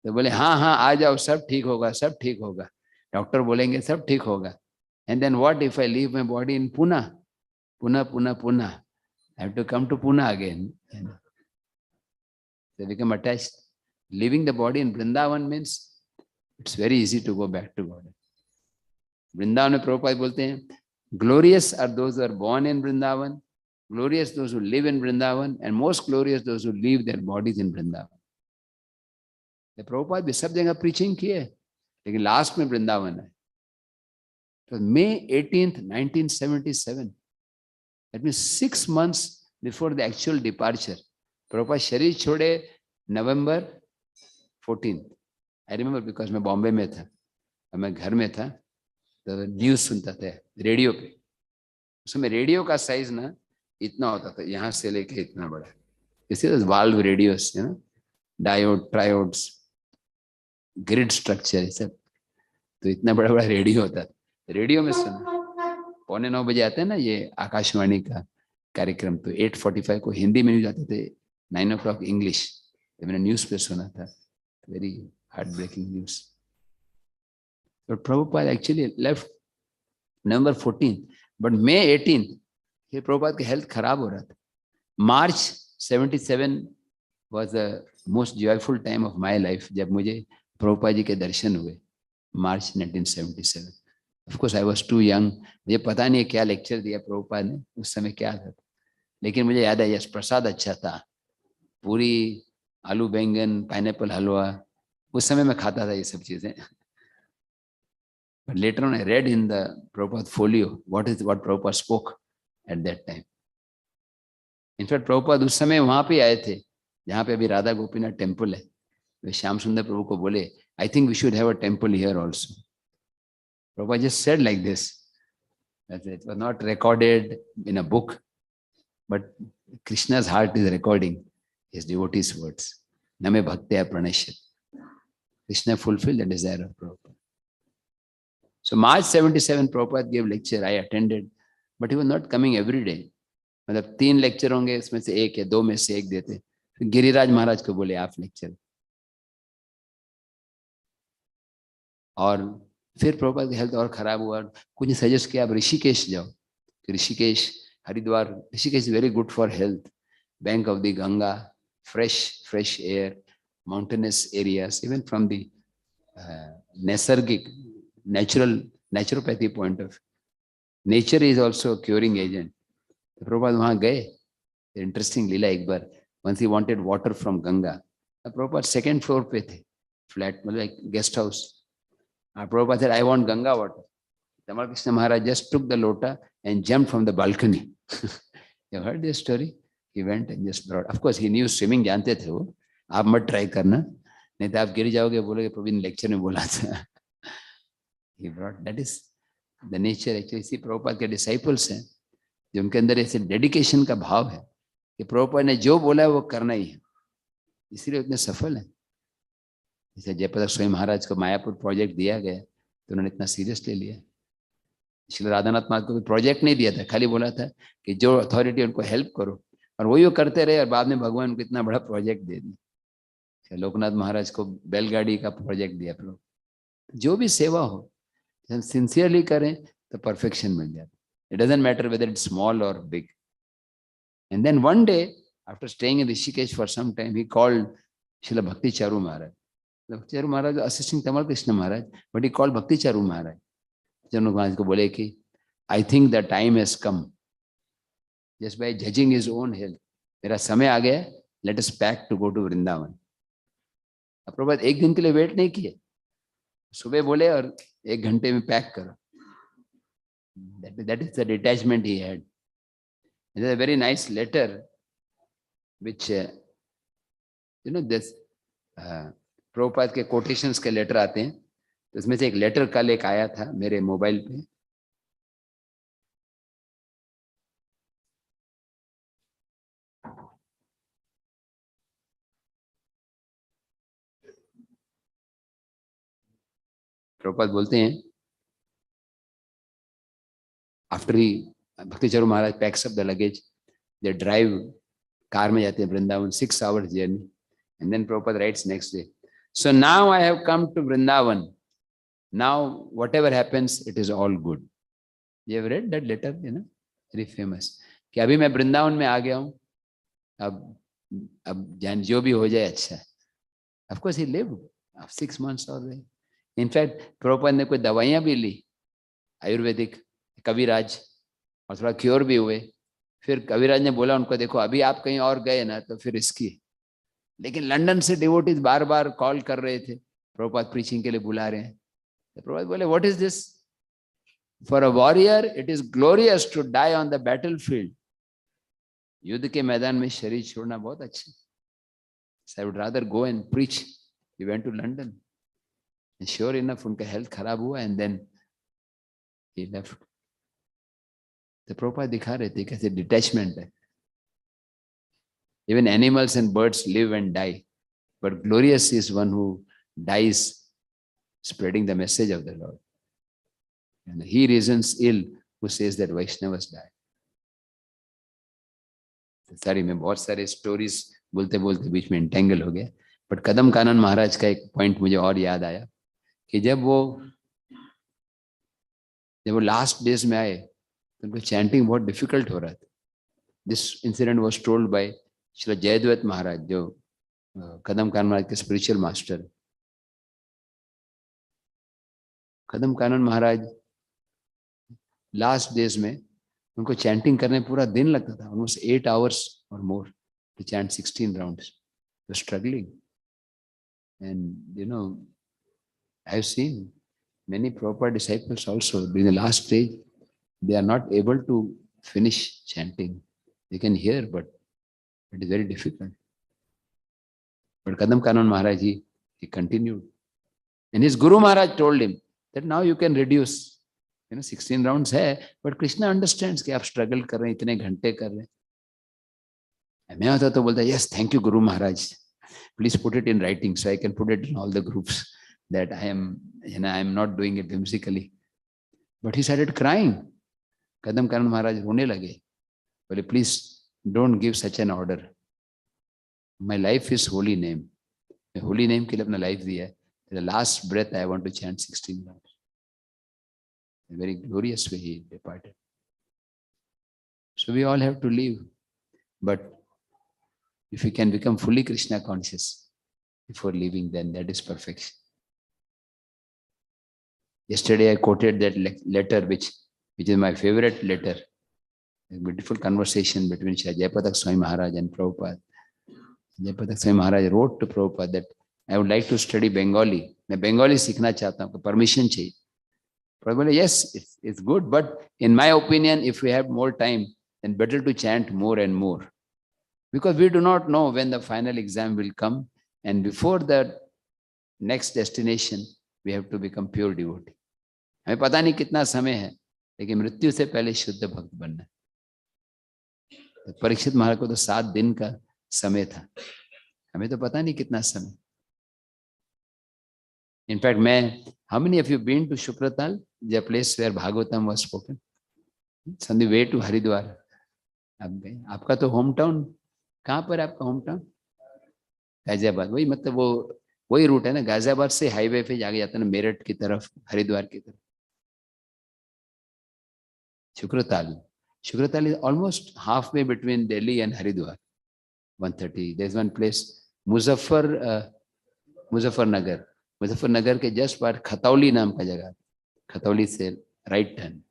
तो बोले हाँ आ जाओ, सब ठीक होगा, सब ठीक होगा. डॉक्टर बोलेंगे सब ठीक होगा. And then what if I leave my body in Pune? Pune. I have to come to Pune again. They become attached. Leaving the body in Vrindavan means it's very easy to go back to God. Vrindavan में प्रभुपाद बोलते हैं, glorious are those who are born in Vrindavan, glorious those who live in Vrindavan, and most glorious those who leave their bodies in Vrindavan. The Prabhupada भी सब जगह preaching किए, लेकिन last में वृंदावन है. तो May 18th, 1977, that means 6 months before the actual departure, Prabhupada शरीर छोड़े November 14th. I remember because मैं बॉम्बे में था, मैं घर में था, तो न्यूज सुनता था रेडियो पे. उसमें रेडियो का साइज ना इतना होता था, यहाँ से लेके इतना बड़ा. इसी valve radios, diode, triodes, grid structure, ये सब. तो इतना बड़ा बड़ा रेडियो होता था. रेडियो में सुना, 8:45 बजे आते हैं ना ये आकाशवाणी का कार्यक्रम, तो 8:45 को हिंदी में न्यूज आते थे, 9 o'clock इंग्लिश. तो मैंने न्यूज पे सुना था, वेरी हार्ट ब्रेकिंग न्यूज. तो Prabhupada actually left November 14th, but May 18th फिर प्रभुपाद की हेल्थ खराब हो रहा था. March 77 was the most joyful time of my life, जब मुझे प्रभुपाद जी के दर्शन हुए. March 1977. Of course I was too young. मुझे पता नहीं क्या लेक्चर दिया प्रभुपाद ने उस समय, क्या था, लेकिन मुझे याद है यस प्रसाद अच्छा था, पूरी, आलू बैंगन, पाइनएप्पल हलवा, उस समय मैं खाता था ये सब चीजें. But later on I read in the Prabhupada folio what Prabhupada spoke at that time. In fact Prabhupada उस समय वहां पे आए थे जहाँ पे अभी राधा गोपीनाथ टेम्पल है, वे श्याम सुंदर प्रभु को बोले, I think we should have a temple here also. Prabhupada just said like this. It was not recorded in a book, but Krishna's heart is recording his devotees' words. Name bhaktya pranashyat. Krishna fulfilled the desire of Prabhupada. So March 77, Prabhupada gave lecture. I attended, but he was not coming every day. मतलब 3 lecture होंगे, उसमें से 1 या 2 में से 1 देते. फिर गिरिराज महाराज को बोले आप लेक्चर. और फिर प्रभुपाद की हेल्थ और खराब हुआ. कुछ सजेस्ट किया आप ऋषिकेश जाओ. Rishikesh, Haridwar, Rishikesh very good for health. Bank of the Ganga, fresh air, mountainous areas, even from the नैसर्गिक naturopathy point of nature is also curing agent. Prabhupada वहां गए. इंटरेस्टिंग लीला एक बार, once he wanted water from Ganga. Prabhupada 2nd floor पे थे, फ्लैट मतलब guest house. Prabhupada said, I want Ganga water. Tamal Krishna Maharaj just took the lota and jumped from the balcony. You heard this story? He went and just brought. Of course, he knew swimming, जानते थे वो. आप मत try करना, नहीं तो आप गिर जाओगे, बोलोगे प्रभु ने लेक्चर में बोला था. He brought. That is the nature actually. इसी प्रभुपाद के डिसाइपल्स हैं, जो उनके अंदर ऐसे डेडिकेशन का भाव है कि प्रभुपाद ने जो बोला है वो करना ही है, इसीलिए उतने सफल हैं. जैसे जयप्रकाश स्वामी महाराज को मायापुर प्रोजेक्ट दिया गया तो उन्होंने इतना सीरियस ले लिया. इसलिए राधानाथ महाराज को भी प्रोजेक्ट नहीं दिया था, खाली बोला था कि जो अथॉरिटी उनको हेल्प करो, और वही वो करते रहे, और बाद में भगवान उनको इतना बड़ा प्रोजेक्ट दे दिया. लोकनाथ महाराज को बैलगाड़ी का प्रोजेक्ट दिया. जो भी सेवा हो, हम सिंसियरली करें तो परफेक्शन मिल जाता. It doesn't matter whether it's small और big. And then one day after staying in Rishikesh for some time, he called Srila Bhakti Charu Maharaj. Bhakti Charu Maharaj assisting Tamal Krishna Maharaj, but he called Bhakti Charu Maharaj. Janak Maharaj को बोले कि I think the time has come, just by judging his own health, मेरा समय आ गया, let us pack to go to Vrindavan. Prabhupada 1 दिन के लिए वेट नहीं किए, सुबह बोले और 1 घंटे में पैक करो. That is the detachment he had. It is a very nice letter which this Prabhupada के कोटेशंस के लेटर आते हैं, तो इसमें से एक लेटर कल एक आया था मेरे मोबाइल पे. प्रभुपाद बोलते हैं, after he Bhakti Charu Maharaj packs up the luggage, they drive, car में जाते हैं Vrindavan, 6 hours journey. And then Prabhupada writes next day, so now I have come to Vrindavan, now whatever happens it is all good. You have read that letter, very famous, कि अभी मैं वृंदावन में आ गया हूँ, अब जान जो भी हो जाए अच्छा है. Of course he lived 6 months all the way. In fact Prabhupada ने कोई दवाइयाँ भी ली आयुर्वेदिक, कविराज, और थोड़ा क्योर भी हुए. फिर कविराज ने बोला उनको, देखो अभी आप कहीं और गए ना तो फिर रिस्की. लेकिन लंदन से डिवोटीज बार बार कॉल कर रहे थे, प्रभुपाद प्रीचिंग के लिए बुला रहे हैं. तो प्रभुपाद बोले, what is this? For a warrior it is glorious to die on the battlefield. युद्ध के मैदान में शरीर छोड़ना बहुत अच्छा. I would rather go and preach. He went to London. Sure enough उनका हेल्थ खराब हुआ एंड देन ही लेफ्ट. तो प्रभुपाद दिखा रहे थे कैसे डिटैचमेंट है. Even animals and birds live and die, but glorious is one who dies spreading the message of the Lord. And he reasons ill who says that Vaishnavas die. Sorry, मैं बहुत सारे stories बोलते बोलते बीच में entangle हो गया, but कदम कानन महाराज का एक पॉइंट मुझे और याद आया कि जब वो लास्ट डेज में आए तो उनको चैंटिंग बहुत डिफिकल्ट हो रहा था. This incident was told by Shri Jayadvaita Maharaj, जो कदम कानन महाराज के spiritual master. Kadam Kanan Maharaj last days में उनको चैंटिंग करने पूरा दिन लगता था, almost 8 hours or more to chant 16 rounds. They were struggling. And I have seen many proper disciples also during the last stage, they are not able to finish chanting. They can hear, but it is very difficult. But Kadam Kanan Maharaj, he continued. And his Guru Maharaj told him that now you can reduce. 16 rounds hai, but Krishna understands कि आप struggle कर रहे हैं, इतने घंटे कर रहे हैं. मैं होता तो बोलता, yes, thank you Guru Maharaj. Please put it in writing so I can put it in all the groups that I am not doing it whimsically. But he started crying. Kadam Kanan Maharaj रोने लगे. बोले, please don't give such an order. My life is holy name. Holy name के लिए अपना life दिया है. The last breath I want to chant 16 rounds. In a very glorious way he departed. So we all have to live. But if we can become fully Krishna conscious before leaving, then that is perfection. Yesterday I quoted that letter which is my favorite letter. A beautiful conversation between Shri Jayapatak Swami Maharaj and Prabhupada. Jayapatak Swami Maharaj wrote to Prabhupada that I would like to study Bengali. मैं Bengali सीखना चाहता हूँ, permission चाहिए. Prabhupada, yes, it's good, but in my opinion, if we have more time, then better to chant more and more. Because we do not know when the final exam will come, and before the next destination, we have to become pure devotee. हमें पता नहीं कितना समय है, लेकिन मृत्यु से पहले शुद्ध भक्त बनना है. परीक्षित महाराज को तो 7 दिन का समय था, हमें तो पता नहीं कितना समय. In fact, how many of you been to Shukratal, the place where Bhagavatam was spoken? It's on the way to Haridwar. आपका तो होम टाउन कहाँ पर है? आपका होम टाउन गाजियाबाद. वही मतलब वही रूट है ना, गाजियाबाद से हाईवे पे जाके जाता है ना, मेरठ की तरफ, हरिद्वार की तरफ. Shukratal is almost halfway between Delhi and Haridwar. 130. There's one place, Muzaffarnagar. Muzaffarnagar के जस्ट पार खतौली नाम का जगह, खतौली से right turn.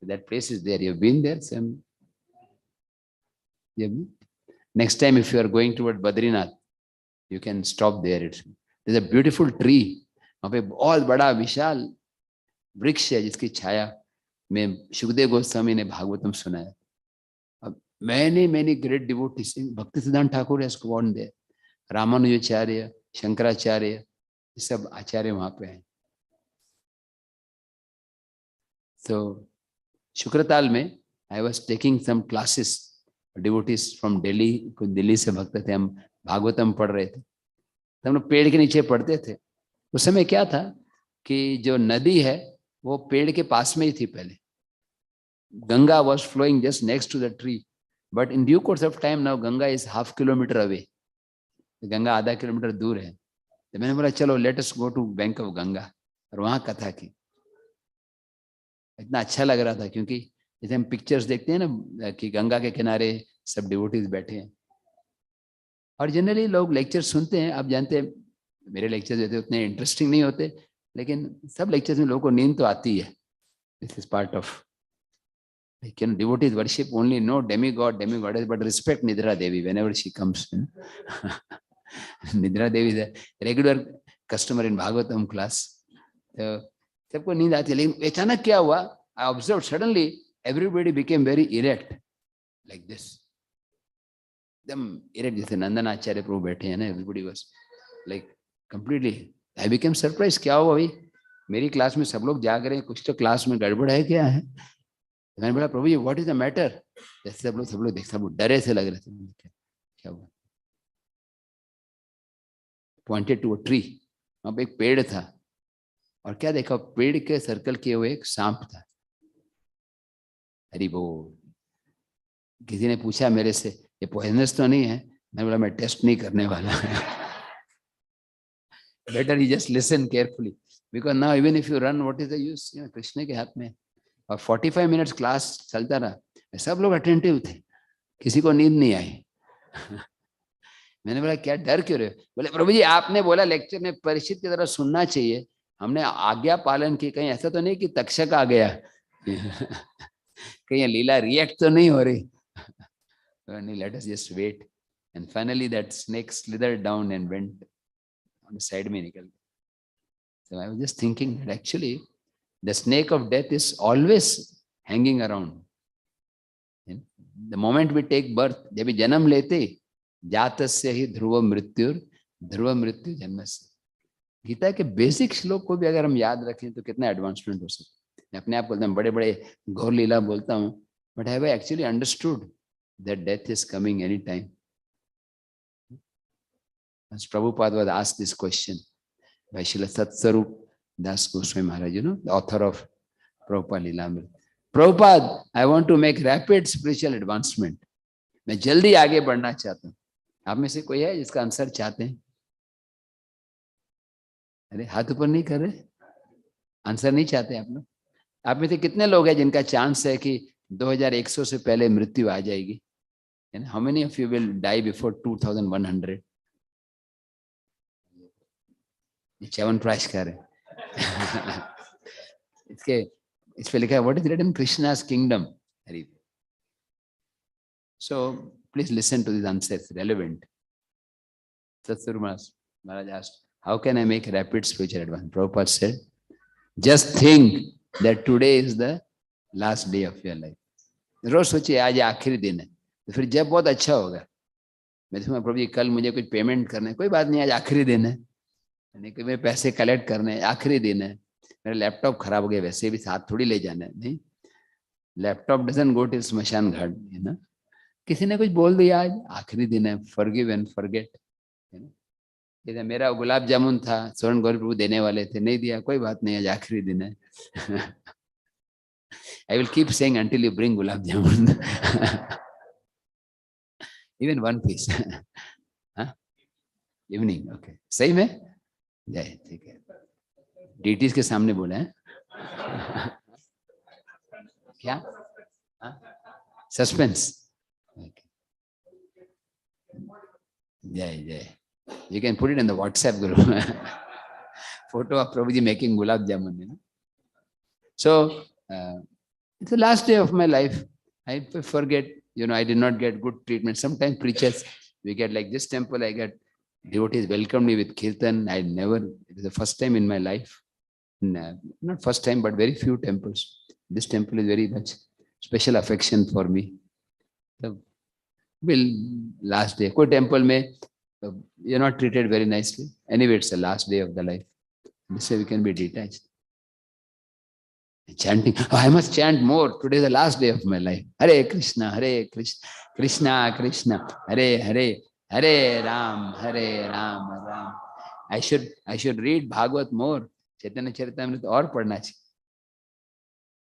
That place is there. You've been there? Next time if you are going toward Badrinath, you can stop there. There's a beautiful tree. वहाँ पे बहुत बड़ा विशाल वृक्ष है जिसकी छाया में शुकदेव गोस्वामी ने भागवतम सुनाया. Many great devotees. Bhakti Siddhanta Thakur has gone there. Ramanujacharya, Shankaracharya, सब आचार्य वहां पे हैं. So शुक्रताल में I was taking some classes. Devotees from Delhi, कुछ दिल्ली से भक्त थे, हम भागवतम पढ़ रहे थे. तो हम लोग पेड़ के नीचे पढ़ते थे. उस समय क्या था कि जो नदी है वो पेड़ के पास में ही थी पहले. Ganga was flowing just next to the tree, but in due course of time now Ganga is half kilometer away. Ganga आधा किलोमीटर दूर है. तो मैंने बोला चलो let us go to bank of Ganga, और वहां कथा की. इतना अच्छा लग रहा था क्योंकि जैसे हम पिक्चर्स देखते हैं ना कि गंगा के किनारे सब डिवोटीज बैठे हैं, और जनरली लोग लेक्चर सुनते हैं. आप जानते हैं मेरे लेक्चर जो थे उतने इंटरेस्टिंग नहीं होते, लेकिन सब लेक्चर्स में लोगों को नींद तो आती है. This is part of devotees worship only no demigoddess, but respect Nidra Devi whenever she comes. Nidra Devi is a regular customer in Bhagavatam class. So सबको नींद आती है, लेकिन अचानक क्या हुआ, I observed suddenly everybody became very erect like this. एकदम erect जैसे नंदन आचार्य प्रभु बैठे हैं ना, everybody was like completely. I became surprised, क्या हुआ भाई, मेरी क्लास में सब लोग जाग रहे हैं, कुछ तो क्लास में गड़बड़ है क्या है. मैंने बोला प्रभु जी व्हाट इज द मैटर. जैसे सब लोग देख, सब डरे से लग रहे थे. क्या हुआ? Pointed to a tree. वहां पे एक पेड़ था, और क्या देखा, पेड़ के सर्कल किए हुए एक सांप था. हरी बोल. किसी ने पूछा मेरे से ये पॉइजनस तो नहीं है. मैंने बोला मैं टेस्ट नहीं करने वाला. Better you just listen carefully, because now even if you run what is the use. Krishna के हाथ में. और 45 मिनट्स क्लास चलता रहा, सब लोग अटेंटिव थे, किसी को नींद नहीं आई. मैंने बोला क्या डर क्यों रहे? बोले प्रभु जी आपने बोला लेक्चर में परीक्षित की तरह सुनना चाहिए, हमने आज्ञा पालन की. कहीं ऐसा तो नहीं कि तक्षक आ गया, कहीं लीला रिएक्ट तो नहीं हो रही. Let us just wait. And finally that snake slithered down and went on the side में निकल. So I was just thinking that actually the snake of death is always hanging around. The moment we take birth, जब भी जन्म लेते जातस्य ही ध्रुव मृत्यु जन्मस्य। गीता के basic श्लोक को भी अगर हम याद रखें तो कितना एडवांसमेंट हो सकता है। मैं अपने आप बोलता हूँ बड़े बड़े घोर लीला बोलता हूँ, but have I actually understood that death is coming any time? Prabhupada was asked this question by Srila Satsvarup Das Goswami Maharaj, the author of Prabhupada Lilamrita. Prabhupada, I want to make rapid spiritual advancement. मैं जल्दी आगे बढ़ना चाहता हूँ। आप में से कोई है जिसका आंसर चाहते हैं? अरे हाथ ऊपर नहीं कर रहे, आंसर नहीं चाहते आप लोग? आप में से कितने लोग हैं जिनका चांस है कि 2100 से पहले मृत्यु आ जाएगी? How many of you will die before 2100? Chyawanprash कर रहे इसके इस पे लिखा है what is written Krishna's kingdom. So please listen to this answers, relevant. Satsvarup Maharaj asked, how can I make rapid spiritual advance? Prabhupada said, just think that today is the last day of your life. रोज सोचिए आज आखिरी दिन है, तो फिर जब बहुत अच्छा होगा मैं तुम्हें प्रभु जी कल मुझे कुछ पेमेंट करना है, कोई बात नहीं, आज आखिरी दिन है, यानी कि मेरे पैसे कलेक्ट करने हैं, आखिरी दिन है, मेरा लैपटॉप खराब हो गया, वैसे भी साथ थोड़ी ले जाना है, नहीं, लैपटॉप डजंट गो टू स्मशान घाट, है ना। किसी ने कुछ बोल दिया आज आखिरी दिन है, फॉरगिव एंड फॉरगेट, है ना। मेरा गुलाब जामुन था, स्वर्ण गौर प्रभु देने वाले थे, नहीं दिया, कोई बात नहीं, आज आखिरी दिन है। I will keep saying until you bring gulab jamun. Even one piece. हाँ? Evening, okay. सही में? जय, ठीक है। DTs के सामने बोला है? क्या? Suspense. Okay. जय जय। You can put it in the WhatsApp group. Photo of Prabhuji making gulab jamun. You know? So. It's the last day of my life. I forget, I did not get good treatment. Sometimes preachers, we get like this temple, I get devotees welcomed me with kirtan. It was the first time in my life. Not first time, but very few temples. This temple is very much special affection for me. So, last day. Koi temple mein, you're not treated very nicely. Anyway, it's the last day of the life. This way we can be detached. Chanting, I must chant more. Today is the last day of my life. Hare Krishna, Krishna Krishna, Hare Hare, Hare Ram, Ram. I should read Bhagavata more. चैतन्य चरितामृत और पढ़ना चाहिए।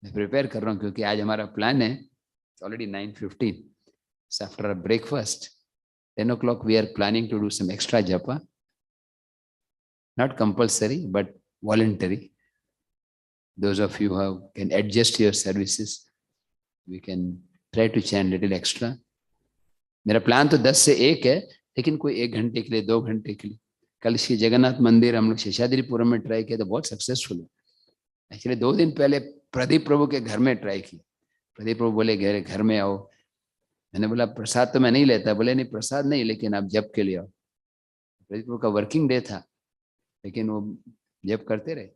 मैं prepare कर रहा हूँ क्योंकि आज हमारा प्लान है, it's already 9:15. So after our breakfast, 10 o'clock we are planning to do some extra japa. Not compulsory, but voluntary. Those of you who can adjust your services, we can try to chant little extra. मेरा plan तो 10 से 1 है, लेकिन कोई 1 घंटे के लिए, 2 घंटे के लिए। कल श्री जगन्नाथ मंदिर हम लोग शेषाद्रीपुरम में ट्राई किया तो बहुत सक्सेसफुल है। एक्चुअली 2 दिन पहले प्रदीप प्रभु के घर में ट्राई किया। प्रदीप प्रभु बोले घर में आओ। मैंने बोला प्रसाद तो मैं नहीं लेता। बोले नहीं प्रसाद नहीं, लेकिन आप जप के लिए आओ। प्रदीप प्रभु का वर्किंग डे था, लेकिन वो जप करते रहे।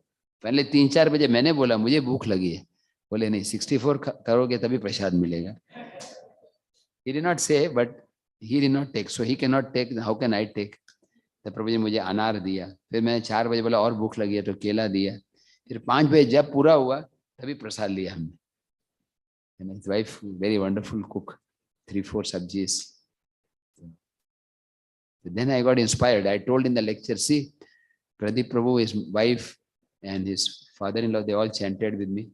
पहले 3-4 बजे मैंने बोला मुझे भूख लगी है। बोले नहीं 64 करोगे तभी प्रसाद मिलेगा। He did not say, but he did not take. So he cannot take. How can I take? तो प्रभु जी मुझे अनार दिया। फिर मैंने 4 बजे बोला और भूख लगी है तो केला दिया। फिर 5 बजे जब पूरा हुआ तभी प्रसाद लिया हमने। And his wife, very wonderful cook, 3-4 sabjis. Then I got inspired. I told in the lecture, see, Pradeep Prabhu, his wife and his father-in-law, they all chanted with me.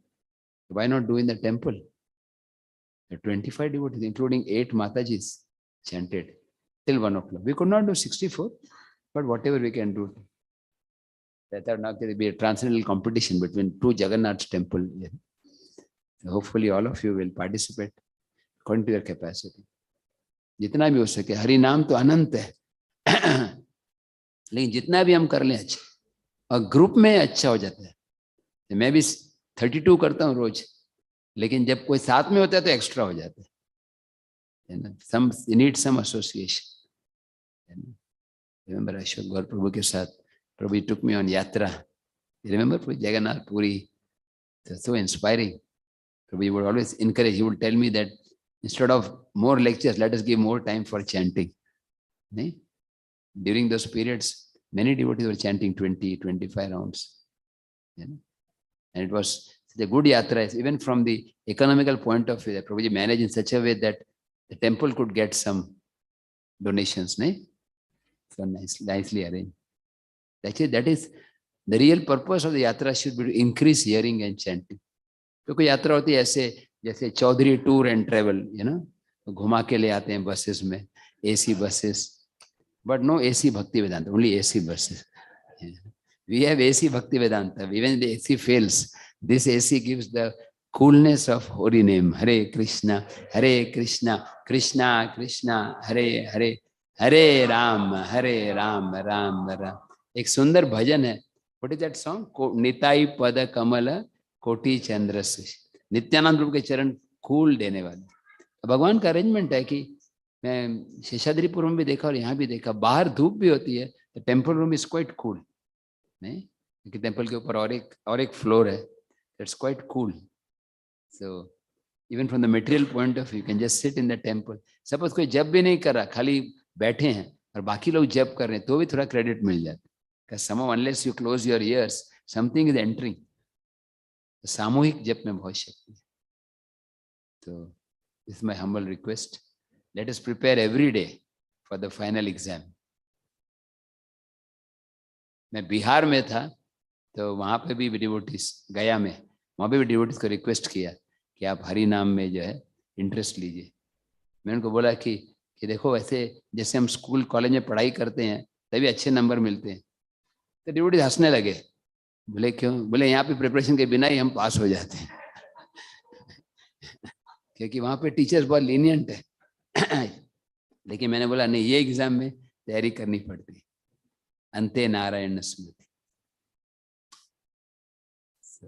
Why not do in the temple? The 25 devotees, including 8 Matajis, chanted till 1 o'clock. We could not do 64, but whatever we can do. I thought now there will be a transcendental competition between 2 Jagannath temples. So hopefully all of you will participate according to your capacity. जितना भी हो सके, हरि नाम तो अनंत है, लेकिन जितना भी हम कर लें अच्छा, और ग्रुप में अच्छा हो जाता है। मैं भी 32 करता हूँ रोज, लेकिन जब कोई साथ में होता है तो एक्स्ट्रा हो जाता है। Some need some association. Remember Ashok Gaur Prabhu के साथ, Prabhu took me on yatra. You remember Jagannath Puri? It was so inspiring. Prabhu would always encourage. He would tell me that instead of more lectures, let us give more time for chanting. नहीं? During those periods, many devotees were chanting 20, 25 rounds. You know? And it was such a good yatra, even from the economical point of view. Prabhuji managed in such a way that the temple could get some donations. Nahi? So nicely arranged. Actually, that is the real purpose of the yatra, should be to increase hearing and chanting. तो कोई यात्रा होती है ऐसे जैसे Chaudhary tour and travel, you know, घुमा के ले आते हैं बसेस में, AC buses, but no AC Bhakti Vedanta, only AC buses. We have AC Bhakti Vedanta. Even the AC fails, this AC gives the coolness of holy name. Hare Krishna, Krishna Krishna, Hare Hare, Hare Ram, Ram Ram. एक सुंदर भजन है. What is that song? Nitai पद कमल कोटि चंद्र से. नित्यानंद प्रभु के चरण cool देने वाले. भगवान का अरेंजमेंट है कि मैं शेषाद्रीपुर में भी देखा और यहाँ भी देखा, बाहर धूप भी होती है, तो temple room is quite cool. नहीं, क्योंकि टेम्पल के ऊपर और एक फ्लोर है, that's quite cool. So even from the material point of view, can just sit in the temple. Suppose कोई जप भी नहीं कर रहा, खाली बैठे हैं और बाकी लोग जप कर रहे हैं, तो भी थोड़ा क्रेडिट मिल जाता है. somehow unless you close your ears, something is entering. सामूहिक जप में बहुत शक्ति है. तो this is my humble request. Let us prepare every day for the final exam. मैं बिहार में था, तो वहाँ पे भी डिवोटीज, गया में, वहाँ पे भी डिवोटीज को रिक्वेस्ट किया कि आप हरि नाम में जो है इंटरेस्ट लीजिए. मैंने उनको बोला कि देखो, ऐसे जैसे हम स्कूल कॉलेज में पढ़ाई करते हैं तभी अच्छे नंबर मिलते हैं. तो डिवोटीज हंसने लगे. बोले क्यों? बोले यहाँ पे प्रिपरेशन के बिना ही हम पास हो जाते हैं. क्योंकि वहाँ पे टीचर्स बहुत लीनियंट है. लेकिन मैंने बोला नहीं, ये एग्जाम में तैयारी करनी पड़ती है. अंते नारायण स्मृति. So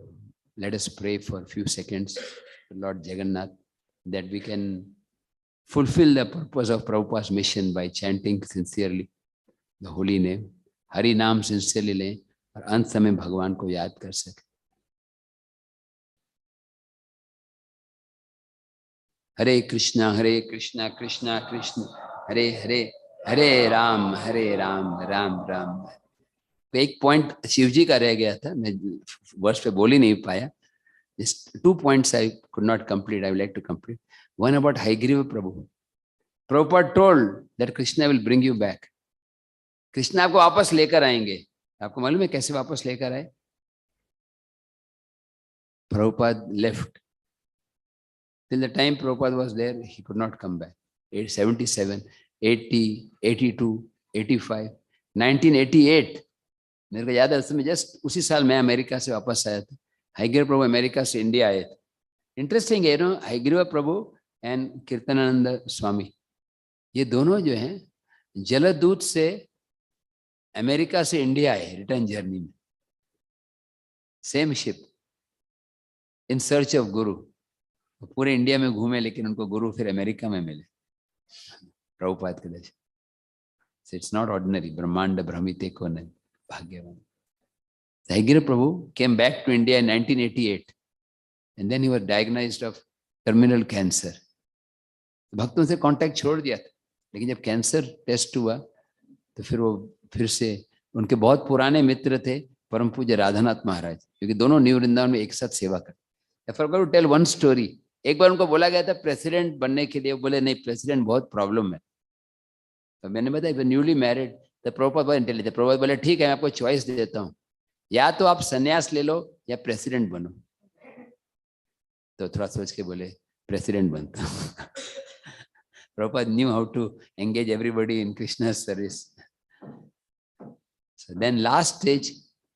let us pray for a few seconds to Lord Jagannath that we can fulfill the purpose of Prabhupada's mission by chanting sincerely the holy name. Hari नाम sincerely लें और अंत समय भगवान को याद कर सके. हरे कृष्णा कृष्णा कृष्ण हरे हरे, हरे राम राम राम. एक पॉइंट शिव जी का रह गया था, मैं वर्ष पे बोल ही नहीं पाया. Just 2 points I could not complete. I would like to complete. One about Haigriva Prabhu. Prabhupada told that Krishna will bring you back. Krishna आपको वापस लेकर आएंगे. आपको मालूम है कैसे वापस लेकर आए? Prabhupada left. Till the time Prabhupada was there, he could not come back. 77, 80, 82, 85, 1988. मेरे को याद है, उसमें जस्ट उसी साल मैं अमेरिका से वापस आया था. हाईग्रीवा प्रभु अमेरिका से इंडिया आए थे. इंटरेस्टिंग है नो, हाईग्रीवा प्रभु एंड कीर्तनानंद स्वामी, ये दोनों जो हैं जलदूत से अमेरिका से इंडिया आए रिटर्न जर्नी में. Same ship, in search of गुरु. पूरे इंडिया में घूमे, लेकिन उनको गुरु फिर अमेरिका में मिले, प्रभुपाद के दर्शन. It's not ordinary. ब्रह्मांड भ्रमिते को नहीं, भाग्यवान. Haigiriva Prabhu came back to India in 1988 and then he was diagnosed of terminal cancer. भक्तों से कांटेक्ट छोड़ दिया था, लेकिन जब कैंसर टेस्ट हुआ तो फिर वो फिर से, उनके बहुत पुराने मित्र थे परम पूज्य राधानाथ महाराज, क्योंकि दोनों न्यू वृंदावन में एक साथ सेवा करते. I forgot to tell one story. एक बार उनको बोला गया था प्रेसिडेंट बनने के लिए, बोले नहीं, प्रेसिडेंट बहुत प्रॉब्लम है. तो मैंने बताया न्यूली मैरिड. तो प्रभुपाद बहुत इंटेलिजेंट. प्रभुपाद बोले ठीक है, मैं आपको चॉइस देता हूँ, या तो आप सन्यास ले लो या प्रेसिडेंट बनो. तो थोड़ा सोच के बोले प्रेसिडेंट बनता हूँ. Prabhupada knew how to engage everybody in Krishna's service. So then last stage,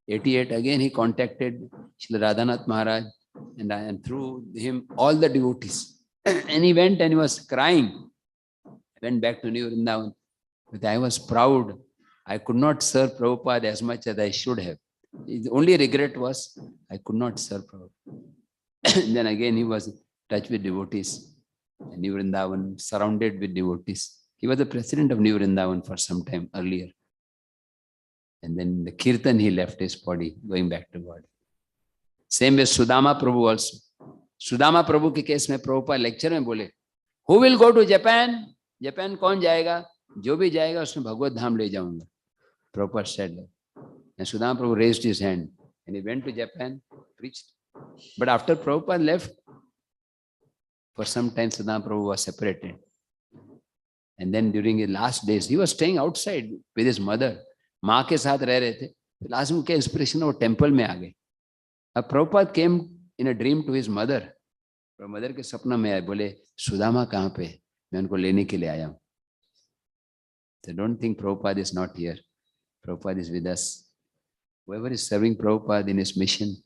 88, again he contacted Srila Radhanath Maharaj and through him all the devotees. And he went and he was crying. Went back to New Vrindavan. But I was proud. I could not serve Prabhupada as much as I should have. The only regret was I could not serve Prabhupada. Then again he was in touch with devotees. New Vrindavan, surrounded with devotees. He was the president of New Vrindavan for some time earlier. And then the Kirtan, he left his body, going back to God. Same with Sudama Prabhu also. Sudama Prabhu के case में Prabhupada lecture में बोले, Who will go to Japan? Japan कौन जाएगा? जो भी जाएगा उसमें भगवत धाम ले जाऊंगा. Prabhupada said that. And Sudama Prabhu raised his hand and he went to Japan, preached. But after Prabhupada left, for some time Sudama Prabhu was separated. And then during his last days, he was staying outside with his mother. माँ के साथ रह रहे थे. Last में क्या inspiration वो temple में आ गए. अब Prabhupada came in a dream to his mother. Mother के सपना में आए, बोले सुदामा कहाँ पे, मैं उनको लेने के लिए आया हूँ. So don't think Prabhupada is not here. Prabhupada is with us. Whoever is serving Prabhupada in his mission,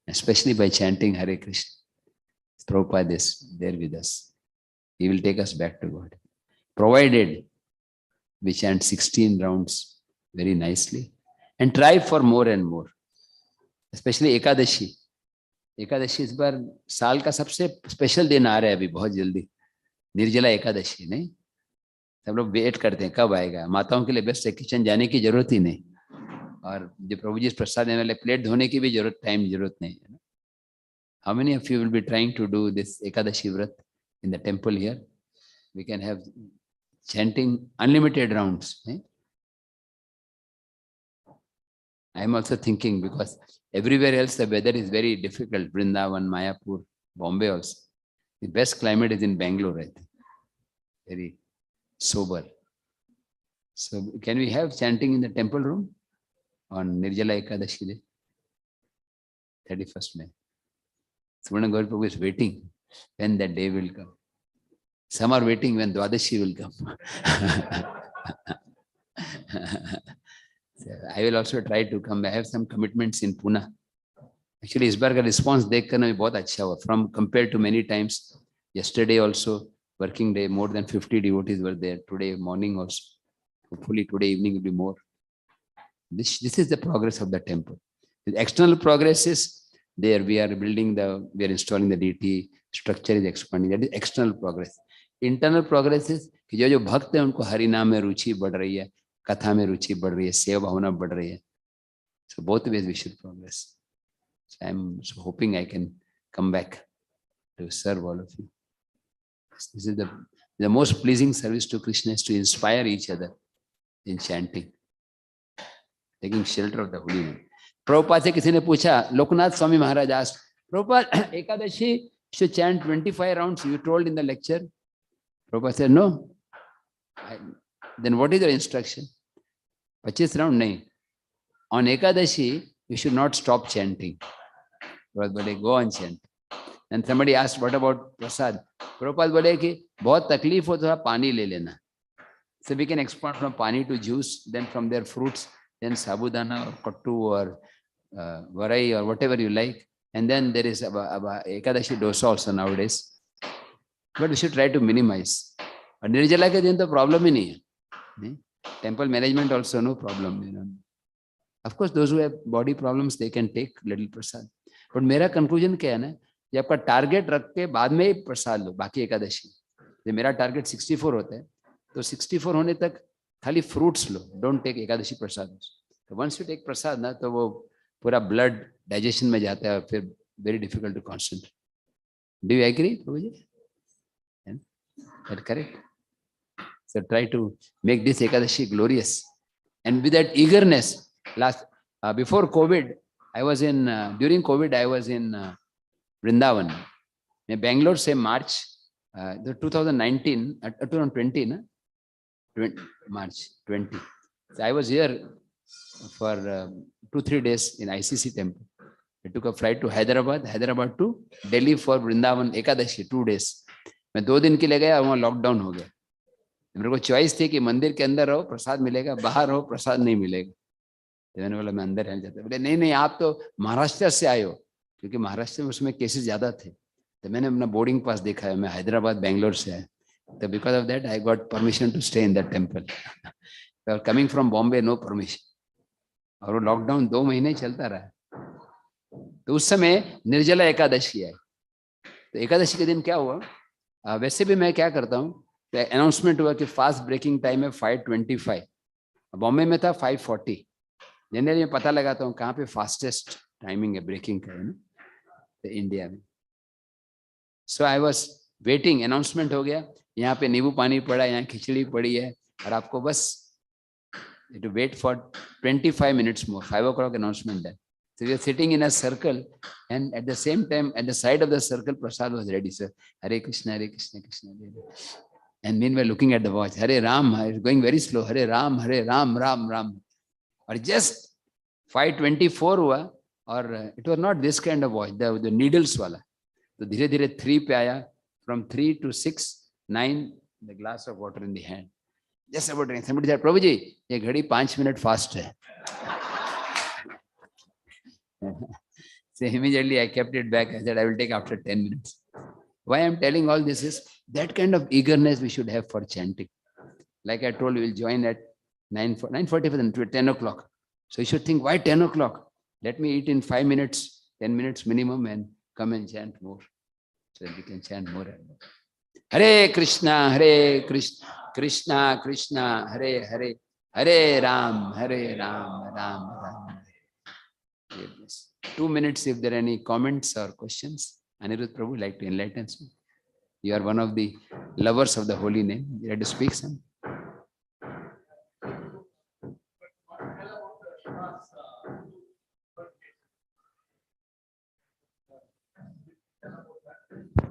especially by chanting Hare Krishna, Prabhupada is there with us. He will take us back to God. Provided we chant 16 rounds very nicely and try for more and more. Especially Ekadashi. Ekadashi इस बार साल का सबसे special दिन आ रहा है अभी बहुत जल्दी. निर्जला एकादशी. नहीं, सब लोग वेट करते हैं कब आएगा. माताओं के लिए बेस्ट है, किचन जाने की जरूरत ही नहीं. और जो प्रभु जी प्रसाद देने वाले प्लेट धोने की भी जरूरत नहीं है. How many of you will be trying to do this Ekadashi Vrat in the temple here? We can have chanting unlimited rounds. Eh? I am also thinking, because everywhere else the weather is very difficult. Vrindavan, Mayapur, Bombay also. The best climate is in Bangalore, I think. Very sober. So can we have chanting in the temple room on Nirjala Ekadashi Day? 31st May. Sumana Gaura Prabhu is waiting when that day will come. Some are waiting when Dwadashi will come. So I will also try to come. I have some commitments in Pune. Actually, इस बार का response देखकर ना बहुत अच्छा हुआ. From compared to many times, yesterday also working day, more than 50 devotees were there. Today morning also. Hopefully today evening will be more. This is the progress of the temple. The external progress is there. We are installing the DT. Structure is expanding. That is external progress. Internal progress is कि जो भक्त है उनको हरि नाम में रुचि बढ़ रही है, कथा में रुचि बढ़ रही है, सेवा भावना बढ़ रही है. So both ways we should progress. So I am so hoping I can come back to serve all of you. This is the most pleasing service to Krishna, is to inspire each other in chanting, taking shelter of the holy name. Prabhupada से किसी ने पूछा, Loknath Swami Maharaj asked, Prabhupada, Ekadashi should chant 25 rounds. You told in the lecture. Prabhupada said, no. Then what is your instruction? 25 round? No. On Ekadashi, you should not stop chanting. Prabhupada go on chant. And somebody asked, what about prasad? Prabhupada बोले कि बहुत तकलीफ हो थोड़ा पानी ले लेना. So we can expand from pani to juice, then from there fruits, then sabudana or kattu or varai or whatever you like. And then there is Ekadashi dosa also nowadays. But we should try to minimize. And Nirjala ke din to problem hi nahi hai. Temple management also no problem. You know. Of course, those who have body problems, they can take little prasad. But मेरा conclusion क्या है ना, कि आपका target रख के बाद में ही प्रसाद लो बाकी एकादशी. जब मेरा टारगेट 64 होता है, तो 64 होने तक खाली फ्रूट्स लो. Don't take Ekadashi prasad. तो वंस यू टेक प्रसाद ना, तो वो पूरा ब्लड डाइजेशन में जाता है, फिर very difficult to concentrate. Do you agree Prabhu ji? That correct? So try to make this Ekadashi glorious, and with that eagerness. Before COVID, I was during COVID I was in Vrindavan. In Bangalore से March 2019, 2020 ना, March 20. So I was here for 2-3 days in ICC temple. I took a flight to Hyderabad to Delhi for Vrindavan Ekadashi 2 days. मैं 2 दिन के लिए गया, वहाँ lockdown हो गया. मेरे को चॉइस थी कि मंदिर के अंदर रहो प्रसाद मिलेगा, बाहर रहो प्रसाद नहीं मिलेगा. तो मैंने बोला मैं अंदर रहना चाहता. बोले नहीं आप तो महाराष्ट्र से आए हो, क्योंकि महाराष्ट्र में उसमें केसेस ज्यादा थे. तो मैंने अपना बोर्डिंग पास देखा है, मैं हैदराबाद बेंगलोर से आया. तो because of that I got permission to stay in that temple. Coming from Bombay no permission. और वो लॉकडाउन 2 महीने चलता रहा. तो उस समय निर्जला एकादशी आई. तो एकादशी के दिन क्या हुआ, वैसे भी मैं क्या करता हूँ, तो अनाउंसमेंट हुआ कि फास्ट ब्रेकिंग टाइम है 5:25. बॉम्बे में था 5:40. जनरली मैं पता लगाता हूँ कहाँ पे फास्टेस्ट टाइमिंग है ब्रेकिंग का, है ना, तो इंडिया में. सो आई वॉज वेटिंग. अनाउंसमेंट हो गया, यहाँ पे नींबू पानी पड़ा, यहाँ खिचड़ी पड़ी है, और आपको बस to wait for 25 minutes more. 5 o'clock announcement done. So we are sitting in a circle, and at the same time, at the side of the circle, Prasad was ready, sir. Hare Krishna, Krishna Hare. And meanwhile, looking at the watch, Hare Ram, it's going very slow. Hare Ram, Ram, Ram. Or just 5:24 हुआ, or it was not this kind of watch, the needles wala. So धीरे धीरे 3 पे आया, from 3 to 6, 9, the glass of water in the hand. Just about drinking. Somebody said, Prabhuji, ये घड़ी 5 minutes fast है. So immediately I kept it back. I said, I will take after 10 minutes. Why I'm telling all this is that kind of eagerness we should have for chanting. Like I told you, we'll join at 9:45 to 10 o'clock. So you should think, why 10 o'clock? Let me eat in 5 minutes, 10 minutes minimum, and come and chant more. So that we can chant more and more. Hare Krishna, Krishna Krishna, Hare Hare, Hare Ram, Ram Ram. 2 minutes if there are any comments or questions. Anirudh Prabhu would like to enlighten us. You are one of the lovers of the holy name. You have to speak some.